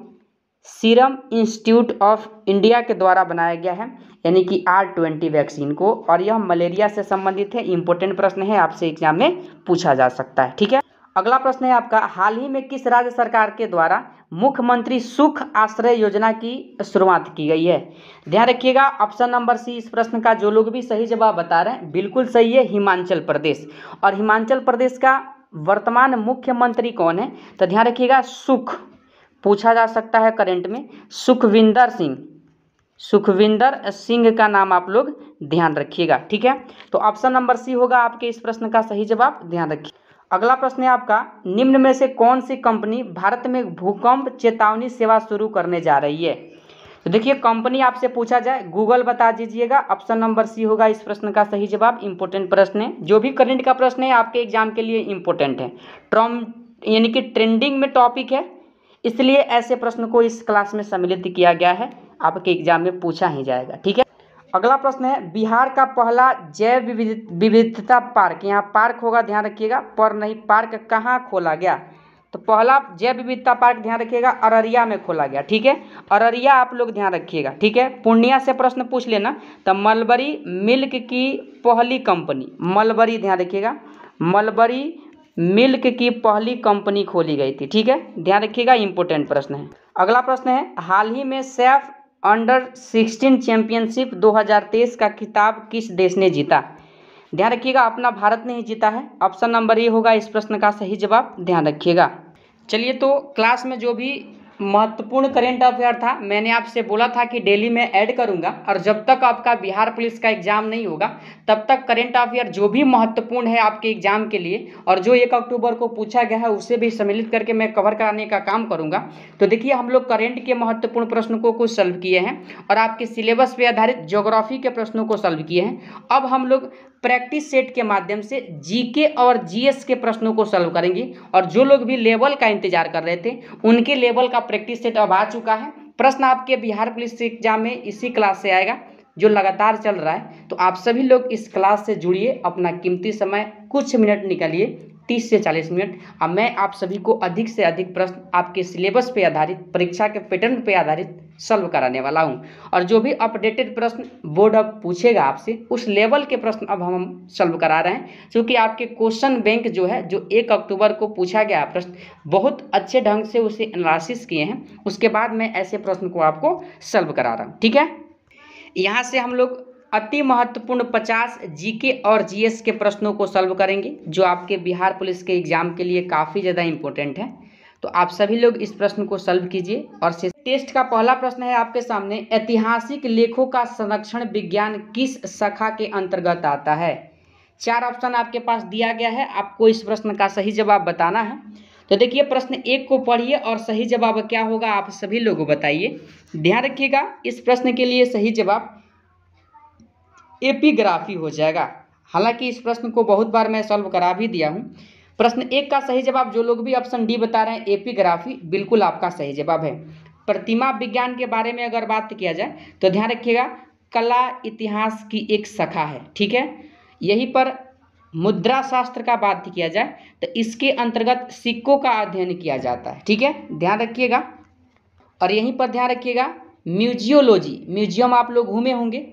सीरम इंस्टीट्यूट ऑफ इंडिया के द्वारा बनाया गया है, यानी कि R20 वैक्सीन को, और यह मलेरिया से संबंधित है। इंपॉर्टेंट प्रश्न है, आपसे एग्जाम में पूछा जा सकता है। ठीक है, अगला प्रश्न है आपका, हाल ही में किस राज्य सरकार के द्वारा मुख्यमंत्री सुख आश्रय योजना की शुरुआत की गई है? ध्यान रखिएगा, ऑप्शन नंबर सी इस प्रश्न का जो लोग भी सही जवाब बता रहे हैं बिल्कुल सही है, हिमाचल प्रदेश। और हिमाचल प्रदेश का वर्तमान मुख्यमंत्री कौन है? तो ध्यान रखिएगा, सुख पूछा जा सकता है करंट में, सुखविंदर सिंह का नाम आप लोग ध्यान रखिएगा। ठीक है, तो ऑप्शन नंबर सी होगा आपके इस प्रश्न का सही जवाब, ध्यान रखिए। अगला प्रश्न है आपका, निम्न में से कौन सी कंपनी भारत में भूकंप चेतावनी सेवा शुरू करने जा रही है? तो देखिए कंपनी आपसे पूछा जाए, गूगल बता दीजिएगा। ऑप्शन नंबर सी होगा इस प्रश्न का सही जवाब। इंपॉर्टेंट प्रश्न है, जो भी करंट का प्रश्न है आपके एग्जाम के लिए इंपॉर्टेंट है, यानी कि ट्रेंडिंग में टॉपिक है, इसलिए ऐसे प्रश्न को इस क्लास में सम्मिलित किया गया है, आपके एग्जाम में पूछा ही जाएगा। ठीक है, अगला प्रश्न है, बिहार का पहला जैव विविधता पार्क, यहाँ पार्क होगा ध्यान रखिएगा, पर नहीं, पार्क कहाँ खोला गया? तो पहला जैव विविधता पार्क ध्यान रखिएगा अररिया में खोला गया, ठीक है, अररिया आप लोग ध्यान रखिएगा, ठीक है। पूर्णिया से प्रश्न पूछ लेना, तो मलबरी मिल्क की पहली कंपनी, मलबरी ध्यान रखिएगा, मलबरी मिल्क की पहली कंपनी खोली गई थी, ठीक है, ध्यान रखिएगा, इंपॉर्टेंट प्रश्न है। अगला प्रश्न है, हाल ही में सैफ अंडर-16 चैंपियनशिप 2023 का खिताब किस देश ने जीता? ध्यान रखिएगा, अपना भारत ने ही जीता है। ऑप्शन नंबर ए होगा इस प्रश्न का सही जवाब, ध्यान रखिएगा। चलिए, तो क्लास में जो भी महत्वपूर्ण करेंट अफेयर था मैंने आपसे बोला था कि डेली में ऐड करूंगा, और जब तक आपका बिहार पुलिस का एग्जाम नहीं होगा तब तक करेंट अफेयर जो भी महत्वपूर्ण है आपके एग्जाम के लिए और जो 1 अक्टूबर को पूछा गया है उसे भी सम्मिलित करके मैं कवर कराने का काम करूंगा। तो देखिए, हम लोग करेंट के महत्वपूर्ण प्रश्नों को कुछ सॉल्व किए हैं और आपके सिलेबस पे आधारित ज्योग्राफी के प्रश्नों को सॉल्व किए हैं। अब हम लोग प्रैक्टिस सेट के माध्यम से जीके और जीएस के प्रश्नों को सॉल्व करेंगे, और जो लोग भी लेवल का इंतजार कर रहे थे उनके लेवल का प्रैक्टिस सेट अब आ चुका है। प्रश्न आपके बिहार पुलिस एग्जाम में इसी क्लास से आएगा जो लगातार चल रहा है। तो आप सभी लोग इस क्लास से जुड़िए, अपना कीमती समय कुछ मिनट निकालिए, 30 से 40 मिनट। अब मैं आप सभी को अधिक से अधिक प्रश्न आपके सिलेबस पे आधारित, परीक्षा के पैटर्न पे आधारित सॉल्व कराने वाला हूं, और जो भी अपडेटेड प्रश्न बोर्ड अब पूछेगा आपसे उस लेवल के प्रश्न अब हम सॉल्व करा रहे हैं, क्योंकि आपके क्वेश्चन बैंक जो है, जो 1 अक्टूबर को पूछा गया प्रश्न, बहुत अच्छे ढंग से उसे एनालिसिस किए हैं। उसके बाद मैं ऐसे प्रश्न को आपको सॉल्व करा रहा हूँ, ठीक है। यहाँ से हम लोग अति महत्वपूर्ण 50 जीके और जीएस के प्रश्नों को सॉल्व करेंगे जो आपके बिहार पुलिस के एग्जाम के लिए काफ़ी ज़्यादा इंपॉर्टेंट है। तो आप सभी लोग इस प्रश्न को सॉल्व कीजिए। और टेस्ट का पहला प्रश्न है आपके सामने, ऐतिहासिक लेखों का संरक्षण विज्ञान किस शाखा के अंतर्गत आता है? 4 ऑप्शन आपके पास दिया गया है, आपको इस प्रश्न का सही जवाब बताना है। तो देखिए, प्रश्न 1 को पढ़िए और सही जवाब क्या होगा आप सभी लोग बताइए। ध्यान रखिएगा, इस प्रश्न के लिए सही जवाब एपिग्राफी हो जाएगा। हालांकि इस प्रश्न को बहुत बार मैं सॉल्व करा भी दिया हूं। प्रश्न 1 का सही जवाब जो लोग भी ऑप्शन डी बता रहे हैं एपिग्राफी, बिल्कुल आपका सही जवाब है। प्रतिमा विज्ञान के बारे में अगर बात किया जाए तो ध्यान रखिएगा, कला इतिहास की एक शाखा है, ठीक है। यहीं पर मुद्रा शास्त्र का बात किया जाए तो इसके अंतर्गत सिक्कों का अध्ययन किया जाता है, ठीक है, ध्यान रखिएगा। और यहीं पर ध्यान रखिएगा, म्यूजियोलॉजी, म्यूजियम आप लोग घूमे होंगे,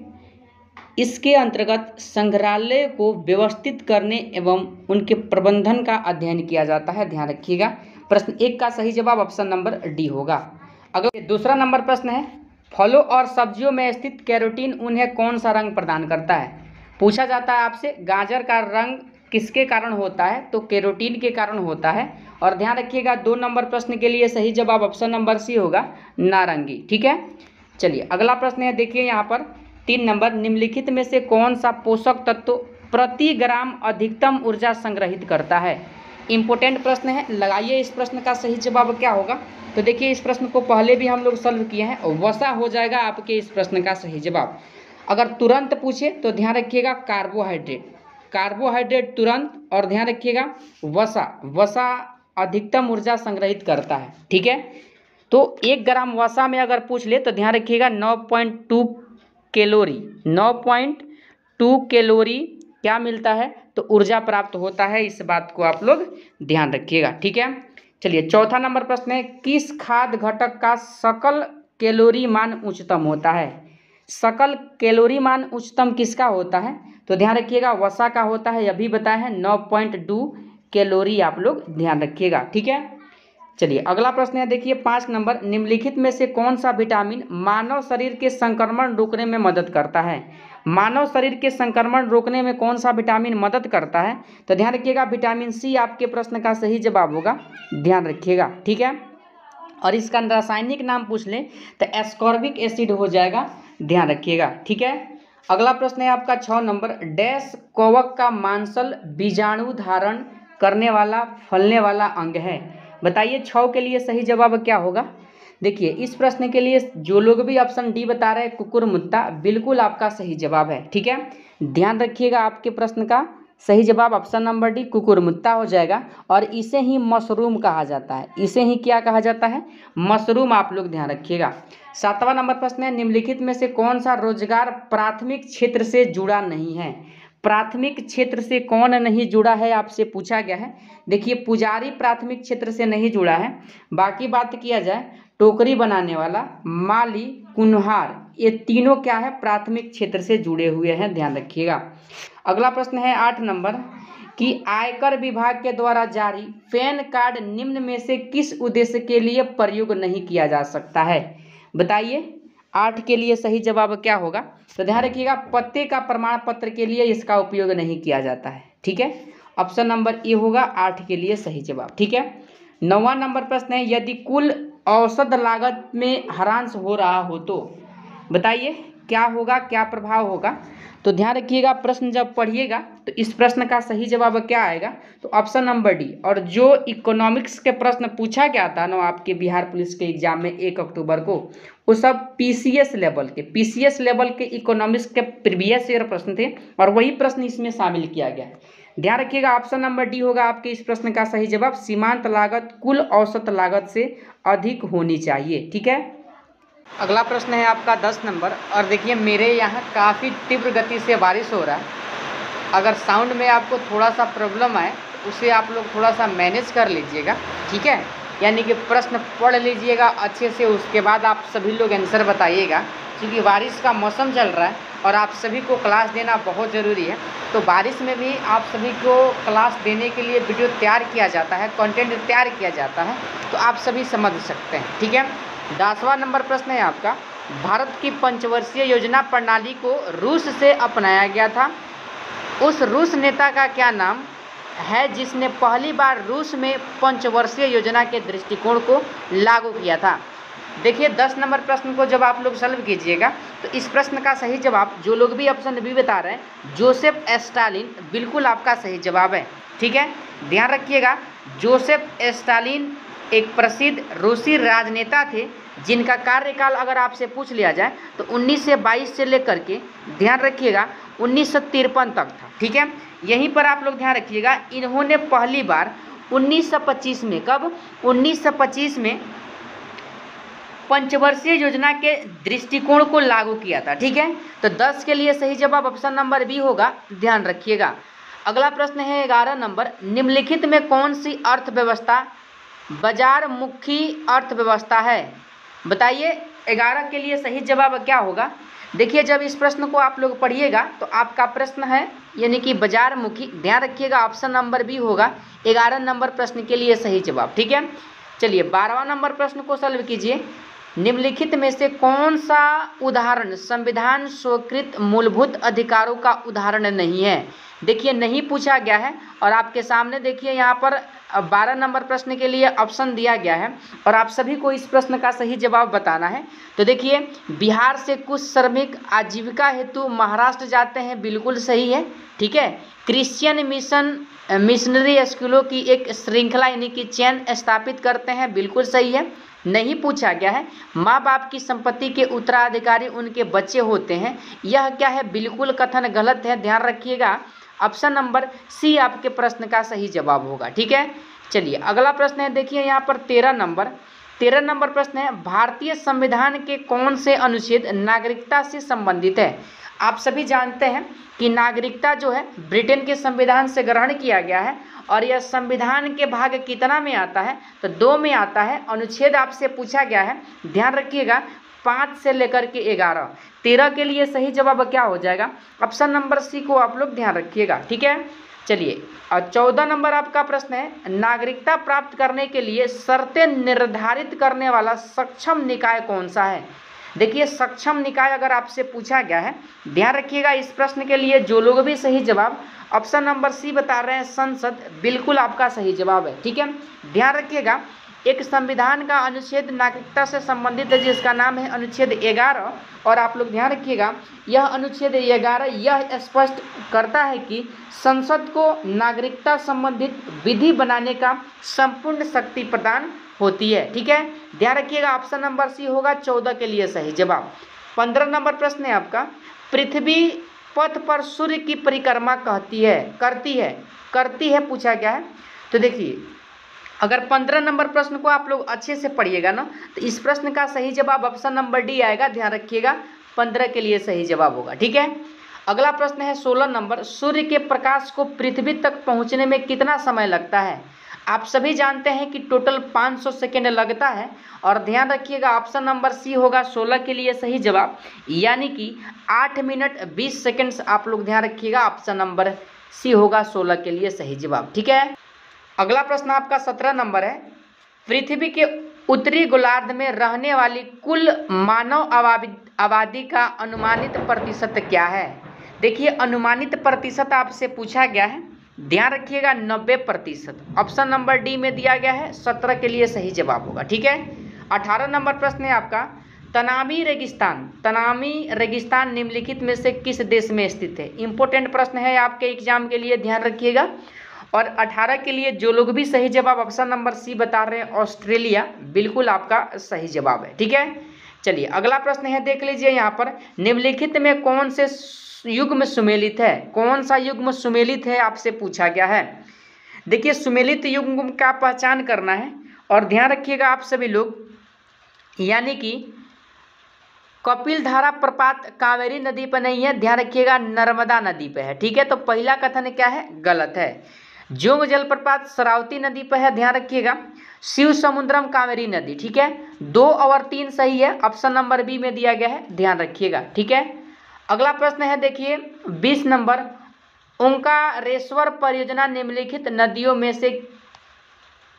इसके अंतर्गत संग्रहालय को व्यवस्थित करने एवं उनके प्रबंधन का अध्ययन किया जाता है, ध्यान रखिएगा। प्रश्न 1 का सही जवाब ऑप्शन नंबर डी होगा। अगला दूसरा नंबर प्रश्न है, फलों और सब्जियों में स्थित कैरोटीन उन्हें कौन सा रंग प्रदान करता है? पूछा जाता है आपसे, गाजर का रंग किसके कारण होता है? तो कैरोटीन के कारण होता है। और ध्यान रखिएगा, 2 नंबर प्रश्न के लिए सही जवाब ऑप्शन नंबर सी होगा, नारंगी, ठीक है। चलिए, अगला प्रश्न है, देखिए यहाँ पर 3 नंबर, निम्नलिखित में से कौन सा पोषक तत्व प्रति ग्राम अधिकतम ऊर्जा संग्रहित करता है? इंपॉर्टेंट प्रश्न है, लगाइए इस प्रश्न का सही जवाब क्या होगा। तो देखिए, इस प्रश्न को पहले भी हम लोग सॉल्व किए हैं, वसा हो जाएगा आपके इस प्रश्न का सही जवाब। अगर तुरंत पूछे तो ध्यान रखिएगा कार्बोहाइड्रेट, कार्बोहाइड्रेट तुरंत, और ध्यान रखिएगा वसा, वसा अधिकतम ऊर्जा संग्रहित करता है, ठीक है। तो 1 ग्राम वसा में अगर पूछ ले तो ध्यान रखिएगा 9.2 कैलोरी, 9.2 कैलोरी क्या मिलता है? तो ऊर्जा प्राप्त होता है। इस बात को आप लोग ध्यान रखिएगा, ठीक है। चलिए, चौथा नंबर प्रश्न है, किस खाद्य घटक का सकल कैलोरी मान उच्चतम होता है? सकल कैलोरी मान उच्चतम किसका होता है? तो ध्यान रखिएगा, वसा का होता है, अभी बताया है 9.2 कैलोरी आप लोग ध्यान रखिएगा, ठीक है। चलिए, अगला प्रश्न है, देखिए 5 नंबर, निम्नलिखित में से कौन सा विटामिन मानव शरीर के संक्रमण रोकने में मदद करता है? मानव शरीर के संक्रमण रोकने में कौन सा विटामिन मदद करता है? तो ध्यान रखिएगा, विटामिन सी आपके प्रश्न का सही जवाब होगा, ध्यान रखिएगा, ठीक है। और इसका रासायनिक नाम पूछ लें तो एस्कॉर्बिक एसिड हो जाएगा, ध्यान रखिएगा, ठीक है। अगला प्रश्न है आपका 6 नंबर, डैश कवक का मांसल बीजाणु धारण करने वाला फैलने वाला अंग है? बताइए 6 के लिए सही जवाब क्या होगा। देखिए, इस प्रश्न के लिए जो लोग भी ऑप्शन डी बता रहे हैं कुकुरमुत्ता, बिल्कुल आपका सही जवाब है, ठीक है। ध्यान रखिएगा, आपके प्रश्न का सही जवाब ऑप्शन नंबर डी कुकुरमुत्ता हो जाएगा। और इसे ही मशरूम कहा जाता है, इसे ही क्या कहा जाता है? मशरूम, आप लोग ध्यान रखिएगा। 7वां नंबर प्रश्न है, निम्नलिखित में से कौन सा रोजगार प्राथमिक क्षेत्र से जुड़ा नहीं है? प्राथमिक क्षेत्र से कौन नहीं जुड़ा है, आपसे पूछा गया है। देखिए पुजारी प्राथमिक क्षेत्र से नहीं जुड़ा है। बाकी बात किया जाए, टोकरी बनाने वाला, माली, कुम्हार, ये तीनों क्या है, प्राथमिक क्षेत्र से जुड़े हुए हैं, ध्यान रखिएगा। अगला प्रश्न है 8 नंबर कि आयकर विभाग के द्वारा जारी पैन कार्ड निम्न में से किस उद्देश्य के लिए प्रयोग नहीं किया जा सकता है, बताइए। 8 के लिए सही जवाब क्या होगा, तो ध्यान रखिएगा, पते का प्रमाण पत्र के लिए इसका उपयोग नहीं किया जाता है, ठीक है। ऑप्शन नंबर ए होगा 8 के लिए सही जवाब, ठीक है। 9वां नंबर प्रश्न है, यदि कुल औसत लागत में ह्रास हो रहा हो तो बताइए क्या होगा, क्या प्रभाव होगा। तो ध्यान रखिएगा, प्रश्न जब पढ़िएगा तो इस प्रश्न का सही जवाब क्या आएगा, तो ऑप्शन नंबर डी। और जो इकोनॉमिक्स के प्रश्न पूछा गया था ना आपके बिहार पुलिस के एग्जाम में 1 अक्टूबर को, वो सब पीसीएस लेवल के इकोनॉमिक्स के प्रीवियस ईयर प्रश्न थे और वही प्रश्न इसमें शामिल किया गया है। ध्यान रखिएगा, ऑप्शन नंबर डी होगा आपके इस प्रश्न का सही जवाब। सीमांत लागत कुल औसत लागत से अधिक होनी चाहिए, ठीक है। अगला प्रश्न है आपका 10 नंबर, और देखिए मेरे यहाँ काफ़ी तीव्र गति से बारिश हो रहा है। अगर साउंड में आपको थोड़ा सा प्रॉब्लम आए उसे आप लोग थोड़ा सा मैनेज कर लीजिएगा, ठीक है। यानी कि प्रश्न पढ़ लीजिएगा अच्छे से, उसके बाद आप सभी लोग आंसर बताइएगा, क्योंकि बारिश का मौसम चल रहा है और आप सभी को क्लास देना बहुत ज़रूरी है। तो बारिश में भी आप सभी को क्लास देने के लिए वीडियो तैयार किया जाता है, कंटेंट तैयार किया जाता है, तो आप सभी समझ सकते हैं, ठीक है। 10वां नंबर प्रश्न है आपका, भारत की पंचवर्षीय योजना प्रणाली को रूस से अपनाया गया था, उस रूस नेता का क्या नाम है जिसने पहली बार रूस में पंचवर्षीय योजना के दृष्टिकोण को लागू किया था। देखिए 10 नंबर प्रश्न को जब आप लोग सॉल्व कीजिएगा तो इस प्रश्न का सही जवाब, जो लोग भी ऑप्शन बी बता रहे हैं, जोसेफ स्टालिन, बिल्कुल आपका सही जवाब है, ठीक है। ध्यान रखिएगा, जोसेफ स्टालिन एक प्रसिद्ध रूसी राजनेता थे जिनका कार्यकाल अगर आपसे पूछ लिया जाए तो 1922 से लेकर के ध्यान रखिएगा 1953 तक था, ठीक है। यहीं पर आप लोग ध्यान रखिएगा, इन्होंने पहली बार 1925 में, कब, 1925 में पंचवर्षीय योजना के दृष्टिकोण को लागू किया था, ठीक है। तो 10 के लिए सही जवाब ऑप्शन नंबर बी होगा, ध्यान रखिएगा। अगला प्रश्न है 11 नंबर, निम्नलिखित में कौन सी अर्थव्यवस्था बाजार मुखी अर्थव्यवस्था है, बताइए। 11 के लिए सही जवाब क्या होगा। देखिए जब इस प्रश्न को आप लोग पढ़िएगा तो आपका प्रश्न है यानी कि बाजार मुखी, ध्यान रखिएगा ऑप्शन नंबर बी होगा 11 नंबर प्रश्न के लिए सही जवाब, ठीक है। चलिए 12वां नंबर प्रश्न को सॉल्व कीजिए। निम्नलिखित में से कौन सा उदाहरण संविधान स्वीकृत मूलभूत अधिकारों का उदाहरण नहीं है। देखिए नहीं पूछा गया है और आपके सामने देखिए यहाँ पर 12 नंबर प्रश्न के लिए ऑप्शन दिया गया है और आप सभी को इस प्रश्न का सही जवाब बताना है। तो देखिए बिहार से कुछ श्रमिक आजीविका हेतु महाराष्ट्र जाते हैं, बिल्कुल सही है, ठीक है। क्रिश्चियन मिशनरी स्कूलों की एक श्रृंखला यानी कि चेन स्थापित करते हैं, बिल्कुल सही है। नहीं पूछा गया है, माँ बाप की संपत्ति के उत्तराधिकारी उनके बच्चे होते हैं, यह क्या है, बिल्कुल कथन गलत है, ध्यान रखिएगा। ऑप्शन नंबर सी आपके प्रश्न का सही जवाब होगा, ठीक है। चलिए अगला प्रश्न है, देखिए यहाँ पर 13 नंबर प्रश्न है, भारतीय संविधान के कौन से अनुच्छेद नागरिकता से संबंधित है। आप सभी जानते हैं कि नागरिकता जो है ब्रिटेन के संविधान से ग्रहण किया गया है और यह संविधान के भाग कितना में आता है, तो 2 में आता है। अनुच्छेद आपसे पूछा गया है, ध्यान रखिएगा 5 से लेकर के 11। 13 के लिए सही जवाब क्या हो जाएगा, ऑप्शन नंबर सी को आप लोग ध्यान रखिएगा, ठीक है। चलिए और 14 नंबर आपका प्रश्न है, नागरिकता प्राप्त करने के लिए शर्तें निर्धारित करने वाला सक्षम निकाय कौन सा है। देखिए सक्षम निकाय अगर आपसे पूछा गया है, ध्यान रखिएगा इस प्रश्न के लिए जो लोग भी सही जवाब ऑप्शन नंबर सी बता रहे हैं संसद, बिल्कुल आपका सही जवाब है, ठीक है। ध्यान रखिएगा एक संविधान का अनुच्छेद नागरिकता से संबंधित है जिसका नाम है अनुच्छेद 11 और आप लोग ध्यान रखिएगा यह अनुच्छेद 11 यह स्पष्ट करता है कि संसद को नागरिकता संबंधित विधि बनाने का संपूर्ण शक्ति प्रदान होती है, ठीक है। ध्यान रखिएगा ऑप्शन नंबर सी होगा 14 के लिए सही जवाब। 15 नंबर प्रश्न है आपका, पृथ्वी पथ पर सूर्य की परिक्रमा करती है पूछा गया है। तो देखिए अगर 15 नंबर प्रश्न को आप लोग अच्छे से पढ़िएगा ना तो इस प्रश्न का सही जवाब ऑप्शन नंबर डी आएगा, ध्यान रखिएगा 15 के लिए सही जवाब होगा, ठीक है। अगला प्रश्न है 16 नंबर, सूर्य के प्रकाश को पृथ्वी तक पहुंचने में कितना समय लगता है? आप सभी जानते हैं कि टोटल 500 सेकेंड लगता है। और ध्यान रखिएगा ऑप्शन नंबर सी होगा 16 के लिए सही जवाब, यानी कि 8 मिनट 20 सेकेंड्स। आप लोग ध्यान रखिएगा ऑप्शन नंबर सी होगा 16 के लिए सही जवाब। ठीक है, अगला प्रश्न आपका 17 नंबर है, पृथ्वी के उत्तरी गोलार्ध में रहने वाली कुल मानव आबादी का अनुमानित प्रतिशत क्या है? देखिए अनुमानित प्रतिशत आपसे पूछा गया है, ध्यान रखिएगा 90%। ऑप्शन नंबर डी में दिया गया है, 17 के लिए सही जवाब होगा। ठीक है, 18 नंबर प्रश्न है आपका, तनामी रेगिस्तान निम्नलिखित में से किस देश में स्थित है? इंपॉर्टेंट प्रश्न है आपके एग्जाम के लिए, ध्यान रखिएगा। और 18 के लिए जो लोग भी सही जवाब ऑप्शन नंबर सी बता रहे हैं, ऑस्ट्रेलिया, बिल्कुल आपका सही जवाब है। ठीक है, चलिए अगला प्रश्न है, देख लीजिए यहाँ पर, निम्नलिखित में कौन से युग्म सुमेलित है? कौन सा युग्म सुमेलित है आपसे पूछा गया है। देखिए सुमेलित युग्म का पहचान करना है और ध्यान रखिएगा आप सभी लोग, यानी कि कपिलधारा प्रपात कावेरी नदी पर नहीं है, ध्यान रखिएगा नर्मदा नदी पे है। ठीक है, तो पहला कथन क्या है? गलत है। जोग जलप्रपात शरावती नदी पर है, ध्यान रखिएगा। शिव समुद्रम कावेरी नदी। ठीक है, 2 और 3 सही है, ऑप्शन नंबर बी में दिया गया है, ध्यान रखिएगा। ठीक है, अगला प्रश्न है देखिए 20 नंबर, ओंकारेश्वर परियोजना निम्नलिखित नदियों में से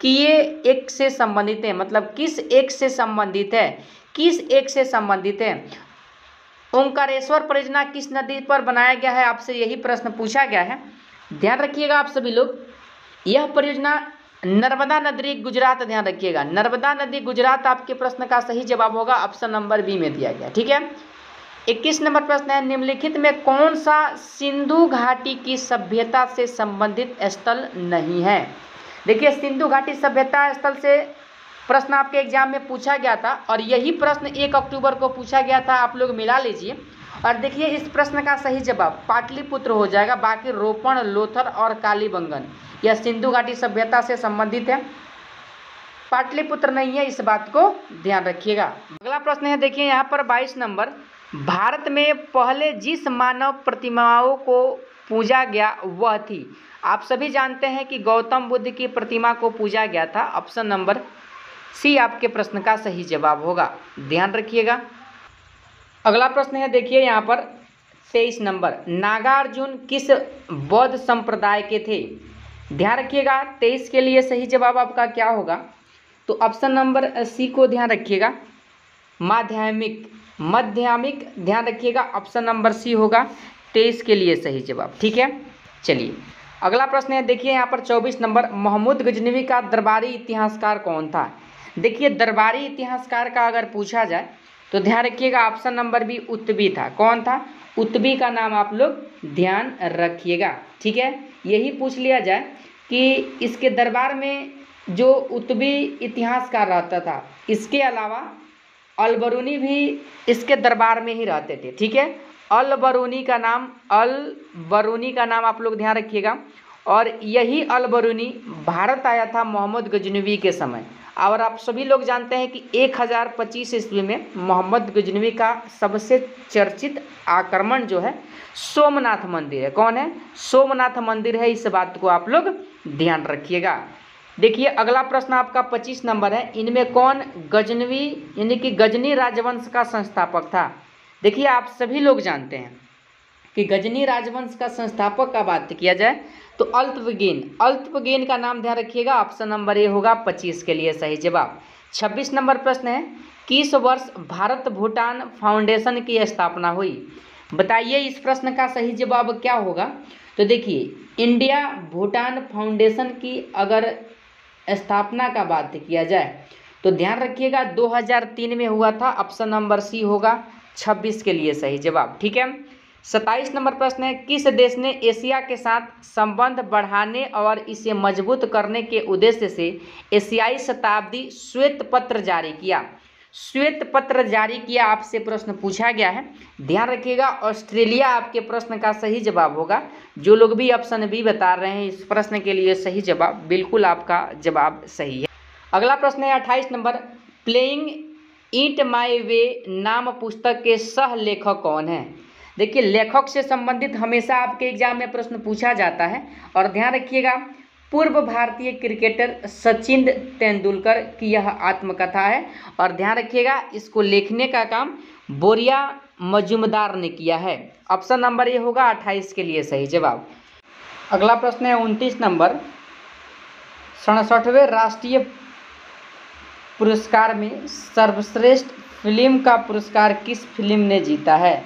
किए एक से संबंधित है? मतलब किस एक से संबंधित है? किस एक से संबंधित है? ओंकारेश्वर परियोजना किस नदी पर बनाया गया है? आपसे यही प्रश्न पूछा गया है, ध्यान रखिएगा आप सभी लोग। यह परियोजना नर्मदा नदी गुजरात, ध्यान रखिएगा नर्मदा नदी गुजरात आपके प्रश्न का सही जवाब होगा, ऑप्शन नंबर बी में दिया गया। ठीक है, 21 नंबर प्रश्न है, निम्नलिखित में कौन सा सिंधु घाटी की सभ्यता से संबंधित स्थल नहीं है? देखिए सिंधु घाटी सभ्यता स्थल से प्रश्न आपके एग्जाम में पूछा गया था और यही प्रश्न 1 अक्टूबर को पूछा गया था, आप लोग मिला लीजिए। और देखिए इस प्रश्न का सही जवाब पाटलिपुत्र हो जाएगा, बाकी रोपण, लोथर और कालीबंगन यह सिंधु घाटी सभ्यता से संबंधित है, पाटलिपुत्र नहीं है, इस बात को ध्यान रखिएगा। अगला प्रश्न है देखिए यहाँ पर 22 नंबर, भारत में पहले जिस मानव प्रतिमाओं को पूजा गया वह थी? आप सभी जानते हैं कि गौतम बुद्ध की प्रतिमा को पूजा गया था, ऑप्शन नंबर सी आपके प्रश्न का सही जवाब होगा, ध्यान रखिएगा। अगला प्रश्न है देखिए यहाँ पर 23 नंबर, नागार्जुन किस बौद्ध संप्रदाय के थे? ध्यान रखिएगा 23 के लिए सही जवाब आपका क्या होगा? तो ऑप्शन नंबर सी को ध्यान रखिएगा, माध्यमिक, ध्यान रखिएगा ऑप्शन नंबर सी होगा 23 के लिए सही जवाब। ठीक है, चलिए अगला प्रश्न है देखिए यहाँ पर 24 नंबर, महमूद गजनवी का दरबारी इतिहासकार कौन था? देखिए दरबारी इतिहासकार का अगर पूछा जाए तो ध्यान रखिएगा ऑप्शन नंबर बी उत्बी था। कौन था? उत्बी का नाम आप लोग ध्यान रखिएगा। ठीक है, यही पूछ लिया जाए कि इसके दरबार में जो उत्बी इतिहासकार रहता था, इसके अलावा अलबरूनी भी इसके दरबार में ही रहते थे। ठीक है, अलबरूनी का नाम आप लोग ध्यान रखिएगा। और यही अलबरूनी भारत आया था मोहम्मद गजनवी के समय। और आप सभी लोग जानते हैं कि 1025 ईस्वी में मोहम्मद गजनवी का सबसे चर्चित आक्रमण जो है सोमनाथ मंदिर है। कौन है? सोमनाथ मंदिर है, इस बात को आप लोग ध्यान रखिएगा। देखिए अगला प्रश्न आपका 25 नंबर है, इनमें कौन गजनवी यानी कि गजनी राजवंश का संस्थापक था? देखिए आप सभी लोग जानते हैं कि गजनी राजवंश का संस्थापक का बात किया जाए तो अल्पगेन का नाम ध्यान रखिएगा, ऑप्शन नंबर ए होगा 25 के लिए सही जवाब। 26 नंबर प्रश्न है, किस वर्ष भारत भूटान फाउंडेशन की स्थापना हुई? बताइए इस प्रश्न का सही जवाब क्या होगा? तो देखिए इंडिया भूटान फाउंडेशन की अगर स्थापना का बात किया जाए तो ध्यान रखिएगा 2003 में हुआ था, ऑप्शन नंबर सी होगा 26 के लिए सही जवाब। ठीक है, 27 नंबर प्रश्न है, किस देश ने एशिया के साथ संबंध बढ़ाने और इसे मजबूत करने के उद्देश्य से एशियाई शताब्दी श्वेत पत्र जारी किया? श्वेत पत्र जारी किया आपसे प्रश्न पूछा गया है, ध्यान रखिएगा ऑस्ट्रेलिया आपके प्रश्न का सही जवाब होगा। जो लोग भी ऑप्शन बी बता रहे हैं इस प्रश्न के लिए सही जवाब, बिल्कुल आपका जवाब सही है। अगला प्रश्न है 28 नंबर, प्लेइंग इट माई वे नाम पुस्तक के सह लेखक कौन है? देखिए लेखक से संबंधित हमेशा आपके एग्जाम में प्रश्न पूछा जाता है। और ध्यान रखिएगा, पूर्व भारतीय क्रिकेटर सचिन तेंदुलकर की यह आत्मकथा है। और ध्यान रखिएगा, इसको लिखने का काम बोरिया मजूमदार ने किया है। ऑप्शन नंबर ए होगा 28 के लिए सही जवाब। अगला प्रश्न है 29 नंबर, 67वें राष्ट्रीय पुरस्कार में सर्वश्रेष्ठ फिल्म का पुरस्कार किस फिल्म ने जीता है?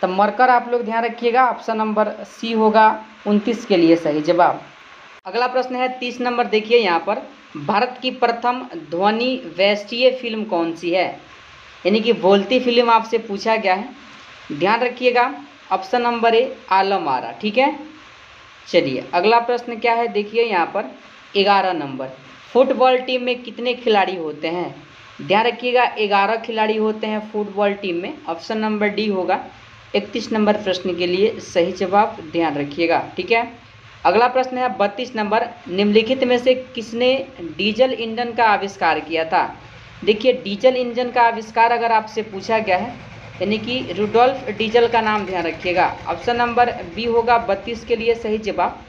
तो मरकर आप लोग ध्यान रखिएगा, ऑप्शन नंबर सी होगा 29 के लिए सही जवाब। अगला प्रश्न है 30 नंबर, देखिए यहाँ पर, भारत की प्रथम ध्वनि वैश्यीय फिल्म कौन सी है? यानी कि बोलती फिल्म आपसे पूछा गया है। ध्यान रखिएगा, option number A Alam Ara. ठीक है, चलिए अगला प्रश्न क्या है, देखिए यहाँ पर 11 नंबर, फुटबॉल टीम में कितने खिलाड़ी होते हैं? ध्यान रखिएगा 11 खिलाड़ी होते हैं फुटबॉल टीम में। ऑप्शन नंबर डी होगा 31 नंबर प्रश्न के लिए सही जवाब, ध्यान रखिएगा। ठीक है, अगला प्रश्न है 32 नंबर, निम्नलिखित में से किसने डीजल इंजन का आविष्कार किया था? देखिए डीजल इंजन का आविष्कार अगर आपसे पूछा गया है, यानी कि रुडोल्फ डीजल का नाम ध्यान रखिएगा। ऑप्शन नंबर बी होगा 32 के लिए सही जवाब।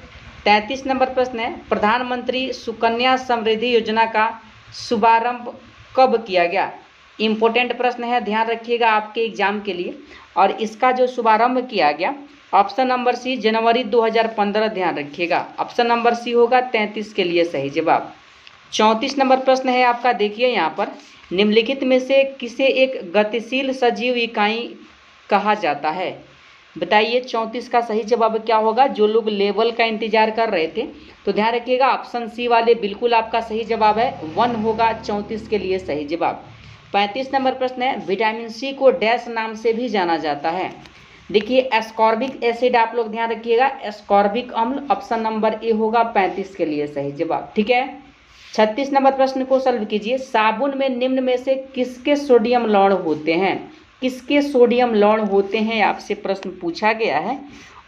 33 नंबर प्रश्न है, प्रधानमंत्री सुकन्या समृद्धि योजना का शुभारंभ कब किया गया? इम्पोर्टेंट प्रश्न है, ध्यान रखिएगा आपके एग्जाम के लिए। और इसका जो शुभारंभ किया गया, ऑप्शन नंबर सी जनवरी 2015, ध्यान रखिएगा। ऑप्शन नंबर सी होगा 33 के लिए सही जवाब। 34 नंबर प्रश्न है आपका, देखिए यहाँ पर, निम्नलिखित में से किसे एक गतिशील सजीव इकाई कहा जाता है? बताइए 34 का सही जवाब क्या होगा? जो लोग लेवल का इंतजार कर रहे थे तो ध्यान रखिएगा, ऑप्शन सी वाले बिल्कुल आपका सही जवाब है, 1 होगा 34 के लिए सही जवाब। 35 नंबर प्रश्न है, विटामिन सी को डैश नाम से भी जाना जाता है? देखिए एस्कॉर्बिक एसिड आप लोग ध्यान रखिएगा, एस्कॉर्बिक अम्ल। ऑप्शन नंबर ए होगा 35 के लिए सही जवाब। ठीक है, 36 नंबर प्रश्न को सॉल्व कीजिए, साबुन में निम्न में से किसके सोडियम लवण होते हैं? किसके सोडियम लवण होते हैं आपसे प्रश्न पूछा गया है।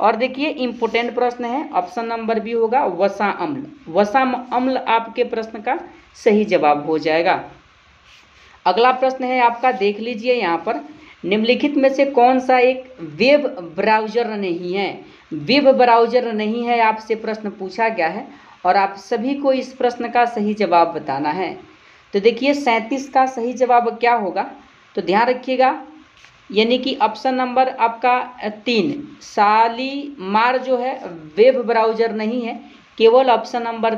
और देखिए इंपोर्टेंट प्रश्न है, ऑप्शन नंबर बी होगा वसा अम्ल। वसा अम्ल आपके प्रश्न का सही जवाब हो जाएगा। अगला प्रश्न है आपका, देख लीजिए यहाँ पर, निम्नलिखित में से कौन सा एक वेब ब्राउज़र नहीं है? वेब ब्राउज़र नहीं है आपसे प्रश्न पूछा गया है और आप सभी को इस प्रश्न का सही जवाब बताना है। तो देखिए 37 का सही जवाब क्या होगा? तो ध्यान रखिएगा, यानी कि ऑप्शन नंबर आपका 3 शालीमार जो है वेब ब्राउज़र नहीं है, केवल ऑप्शन नंबर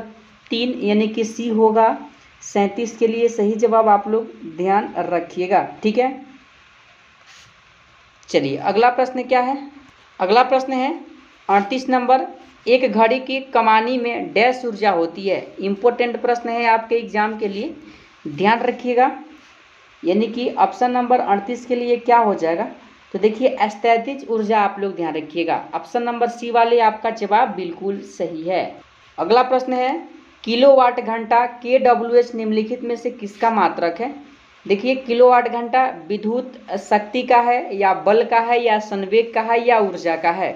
3 यानी कि सी होगा 37 के लिए सही जवाब, आप लोग ध्यान रखिएगा। ठीक है, चलिए अगला प्रश्न क्या है? अगला प्रश्न है 38 नंबर, एक घड़ी की कमानी में डैश ऊर्जा होती है? इंपॉर्टेंट प्रश्न है आपके एग्जाम के लिए, ध्यान रखिएगा। यानी कि ऑप्शन नंबर 38 के लिए क्या हो जाएगा? तो देखिए स्थैतिज ऊर्जा आप लोग ध्यान रखिएगा। ऑप्शन नंबर सी वाले आपका जवाब बिल्कुल सही है। अगला प्रश्न है, किलोवाट घंटा KWH निम्नलिखित में से किसका मात्रक है? देखिए किलोवाट घंटा विद्युत शक्ति का है या बल का है या संवेग का है या ऊर्जा का है?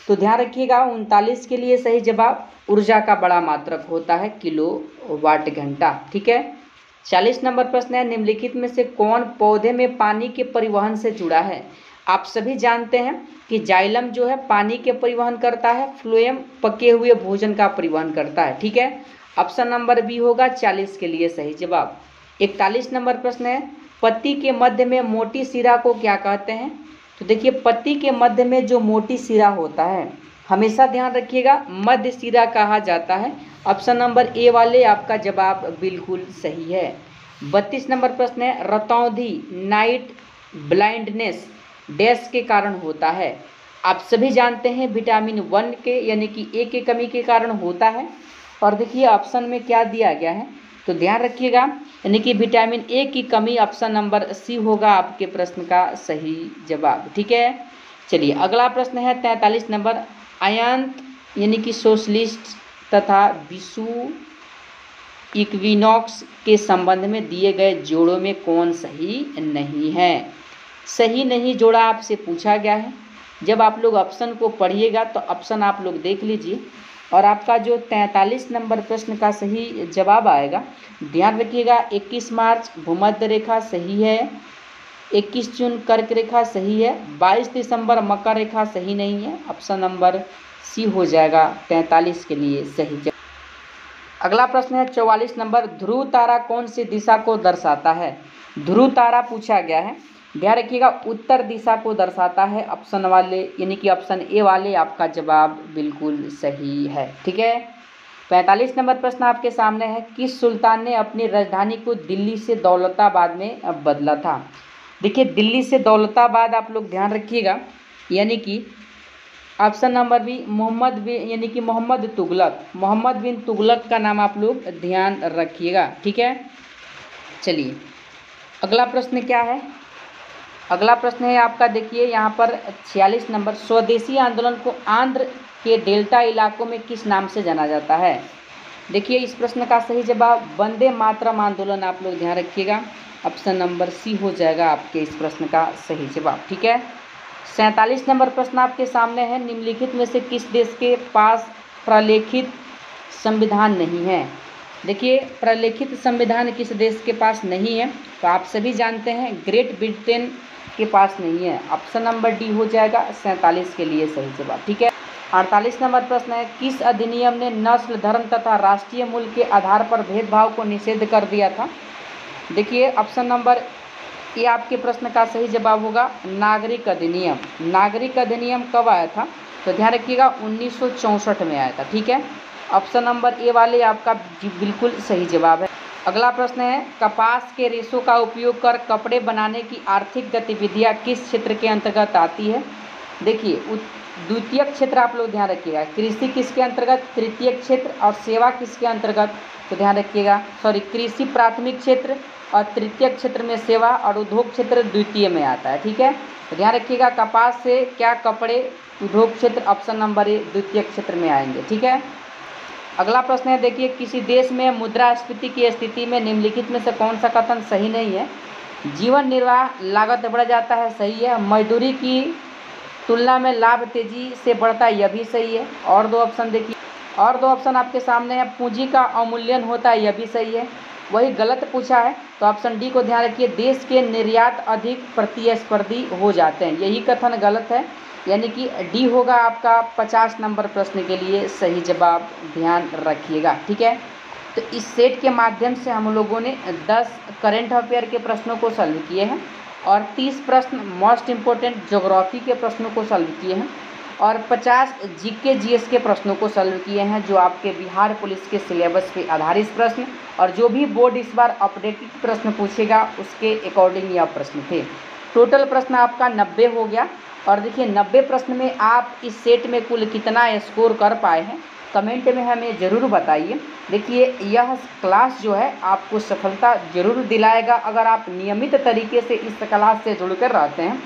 तो ध्यान रखिएगा 39 के लिए सही जवाब, ऊर्जा का बड़ा मात्रक होता है किलोवाट घंटा। ठीक है, 40 नंबर प्रश्न है, निम्नलिखित में से कौन पौधे में पानी के परिवहन से जुड़ा है? आप सभी जानते हैं कि जाइलम जो है पानी के परिवहन करता है, फ्लोएम पके हुए भोजन का परिवहन करता है। ठीक है, ऑप्शन नंबर बी होगा 40 के लिए सही जवाब। 41 नंबर प्रश्न है, पत्ती के मध्य में मोटी सिरा को क्या कहते हैं? तो देखिए पत्ती के मध्य में जो मोटी सिरा होता है, हमेशा ध्यान रखिएगा, मध्य सिरा कहा जाता है। ऑप्शन नंबर ए वाले आपका जवाब बिल्कुल सही है। 32 नंबर प्रश्न है, रतौंधी नाइट ब्लाइंडनेस डैश के कारण होता है? आप सभी जानते हैं विटामिन 1 के यानी कि ए के कमी के कारण होता है। और देखिए ऑप्शन में क्या दिया गया है, तो ध्यान रखिएगा, यानी कि विटामिन ए की कमी, ऑप्शन नंबर सी होगा आपके प्रश्न का सही जवाब। ठीक है, चलिए अगला प्रश्न है 43 नंबर, अयंत यानी कि सोशलिस्ट तथा विषु इक्विनॉक्स के संबंध में दिए गए जोड़ों में कौन सही नहीं है? सही नहीं जोड़ा आपसे पूछा गया है। जब आप लोग ऑप्शन को पढ़िएगा तो ऑप्शन आप लोग देख लीजिए और आपका जो 43 नंबर प्रश्न का सही जवाब आएगा, ध्यान रखिएगा 21 मार्च भूमध्य रेखा सही है, 21 जून कर्क रेखा सही है। 22 दिसंबर मकर रेखा सही नहीं है। ऑप्शन नंबर सी हो जाएगा 43 के लिए सही जवाब। अगला प्रश्न है 44 नंबर, ध्रुव तारा कौन सी दिशा को दर्शाता है? ध्रुव तारा पूछा गया है, ध्यान रखिएगा उत्तर दिशा को दर्शाता है। ऑप्शन वाले यानी कि ऑप्शन ए वाले आपका जवाब बिल्कुल सही है। ठीक है। 45 नंबर प्रश्न आपके सामने है, किस सुल्तान ने अपनी राजधानी को दिल्ली से दौलताबाद में बदला था? देखिए दिल्ली से दौलताबाद आप लोग ध्यान रखिएगा, यानी कि ऑप्शन नंबर बी मोहम्मद बिन यानी कि मोहम्मद तुगलक, मोहम्मद बिन तुगलक का नाम आप लोग ध्यान रखिएगा। ठीक है। चलिए अगला प्रश्न क्या है? अगला प्रश्न है आपका, देखिए यहाँ पर 46 नंबर, स्वदेशी आंदोलन को आंध्र के डेल्टा इलाकों में किस नाम से जाना जाता है? देखिए इस प्रश्न का सही जवाब वंदे मातरम आंदोलन आप लोग ध्यान रखिएगा। ऑप्शन नंबर सी हो जाएगा आपके इस प्रश्न का सही जवाब। ठीक है। 47 नंबर प्रश्न आपके सामने है, निम्नलिखित में से किस देश के पास प्रलेखित संविधान नहीं है? देखिए प्रलेखित संविधान किस देश के पास नहीं है? तो आप सभी जानते हैं ग्रेट ब्रिटेन के पास नहीं है। ऑप्शन नंबर डी हो जाएगा 47 के लिए सही जवाब। ठीक है। 48 नंबर प्रश्न है, किस अधिनियम ने नस्ल, धर्म तथा राष्ट्रीय मूल के आधार पर भेदभाव को निषेध कर दिया था? देखिए ऑप्शन नंबर ये आपके प्रश्न का सही जवाब होगा नागरिक अधिनियम। नागरिक अधिनियम कब आया था? तो ध्यान रखिएगा 1964 में आया था। ठीक है। ऑप्शन नंबर ए वाले आपका बिल्कुल सही जवाब है। अगला प्रश्न है, कपास के रेशों का उपयोग कर कपड़े बनाने की आर्थिक गतिविधियां किस क्षेत्र के अंतर्गत आती है? देखिए द्वितीय क्षेत्र आप लोग ध्यान रखिएगा, कृषि किसके अंतर्गत, तृतीय क्षेत्र, और सेवा किसके अंतर्गत? तो ध्यान रखिएगा कृषि प्राथमिक क्षेत्र और तृतीय क्षेत्र में सेवा, और उद्योग क्षेत्र द्वितीय में आता है। ठीक है। तो ध्यान रखिएगा कपास से क्या कपड़े, उद्योग क्षेत्र ऑप्शन नंबर ए द्वितीय क्षेत्र में आएंगे। ठीक है। अगला प्रश्न है, देखिए किसी देश में मुद्रास्फीति की स्थिति में निम्नलिखित में से कौन सा कथन सही नहीं है? जीवन निर्वाह लागत बढ़ जाता है, सही है। मजदूरी की तुलना में लाभ तेजी से बढ़ता है, यह भी सही है। और दो ऑप्शन देखिए, और दो ऑप्शन आपके सामने है, पूंजी का अवमूल्यन होता है, यह भी सही है। वही गलत पूछा है, तो ऑप्शन डी को ध्यान रखिए, देश के निर्यात अधिक प्रतिस्पर्धी हो जाते हैं, यही कथन गलत है, यानी कि डी होगा आपका 50 नंबर प्रश्न के लिए सही जवाब, ध्यान रखिएगा। ठीक है। तो इस सेट के माध्यम से हम लोगों ने 10 करंट अफेयर के प्रश्नों को सॉल्व किए हैं और 30 प्रश्न मोस्ट इम्पोर्टेंट ज्योग्राफी के प्रश्नों को सॉल्व किए हैं और 50 जीके जीएस के प्रश्नों को सॉल्व किए हैं, जो आपके बिहार पुलिस के सिलेबस पे आधारित प्रश्न, और जो भी बोर्ड इस बार अपडेटेड प्रश्न पूछेगा उसके अकॉर्डिंग यह प्रश्न थे। टोटल प्रश्न आपका 90 हो गया। और देखिए 90 प्रश्न में आप इस सेट में कुल कितना स्कोर कर पाए हैं, कमेंट में हमें ज़रूर बताइए। देखिए यह क्लास जो है आपको सफलता जरूर दिलाएगा अगर आप नियमित तरीके से इस क्लास से जुड़कर रहते हैं,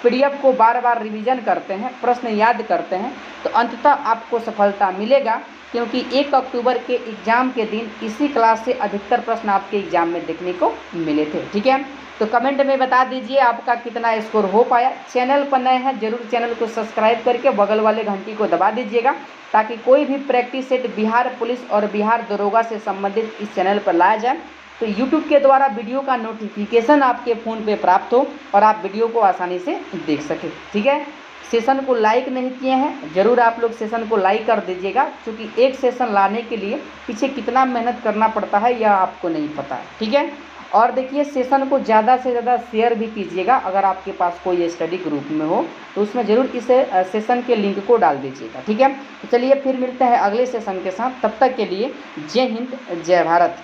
पीडीएफ को बार बार रिवीजन करते हैं, प्रश्न याद करते हैं, तो अंततः आपको सफलता मिलेगा, क्योंकि 1 अक्टूबर के एग्ज़ाम के दिन इसी क्लास से अधिकतर प्रश्न आपके एग्ज़ाम में देखने को मिले थे। ठीक है। तो कमेंट में बता दीजिए आपका कितना स्कोर हो पाया। चैनल पर नए हैं जरूर चैनल को सब्सक्राइब करके बगल वाले घंटी को दबा दीजिएगा, ताकि कोई भी प्रैक्टिस सेट बिहार पुलिस और बिहार दरोगा से संबंधित इस चैनल पर लाया जाए, तो यूट्यूब के द्वारा वीडियो का नोटिफिकेशन आपके फ़ोन पे प्राप्त हो और आप वीडियो को आसानी से देख सकें। ठीक है। सेशन को लाइक नहीं किए हैं, ज़रूर आप लोग सेशन को लाइक कर दीजिएगा, क्योंकि एक सेशन लाने के लिए पीछे कितना मेहनत करना पड़ता है यह आपको नहीं पता है। ठीक है। और देखिए सेशन को ज़्यादा से ज़्यादा शेयर भी कीजिएगा, अगर आपके पास कोई स्टडी ग्रुप में हो तो उसमें ज़रूर इस सेशन के लिंक को डाल दीजिएगा। ठीक है। तो चलिए फिर मिलते हैं अगले सेशन के साथ, तब तक के लिए जय हिंद जय भारत।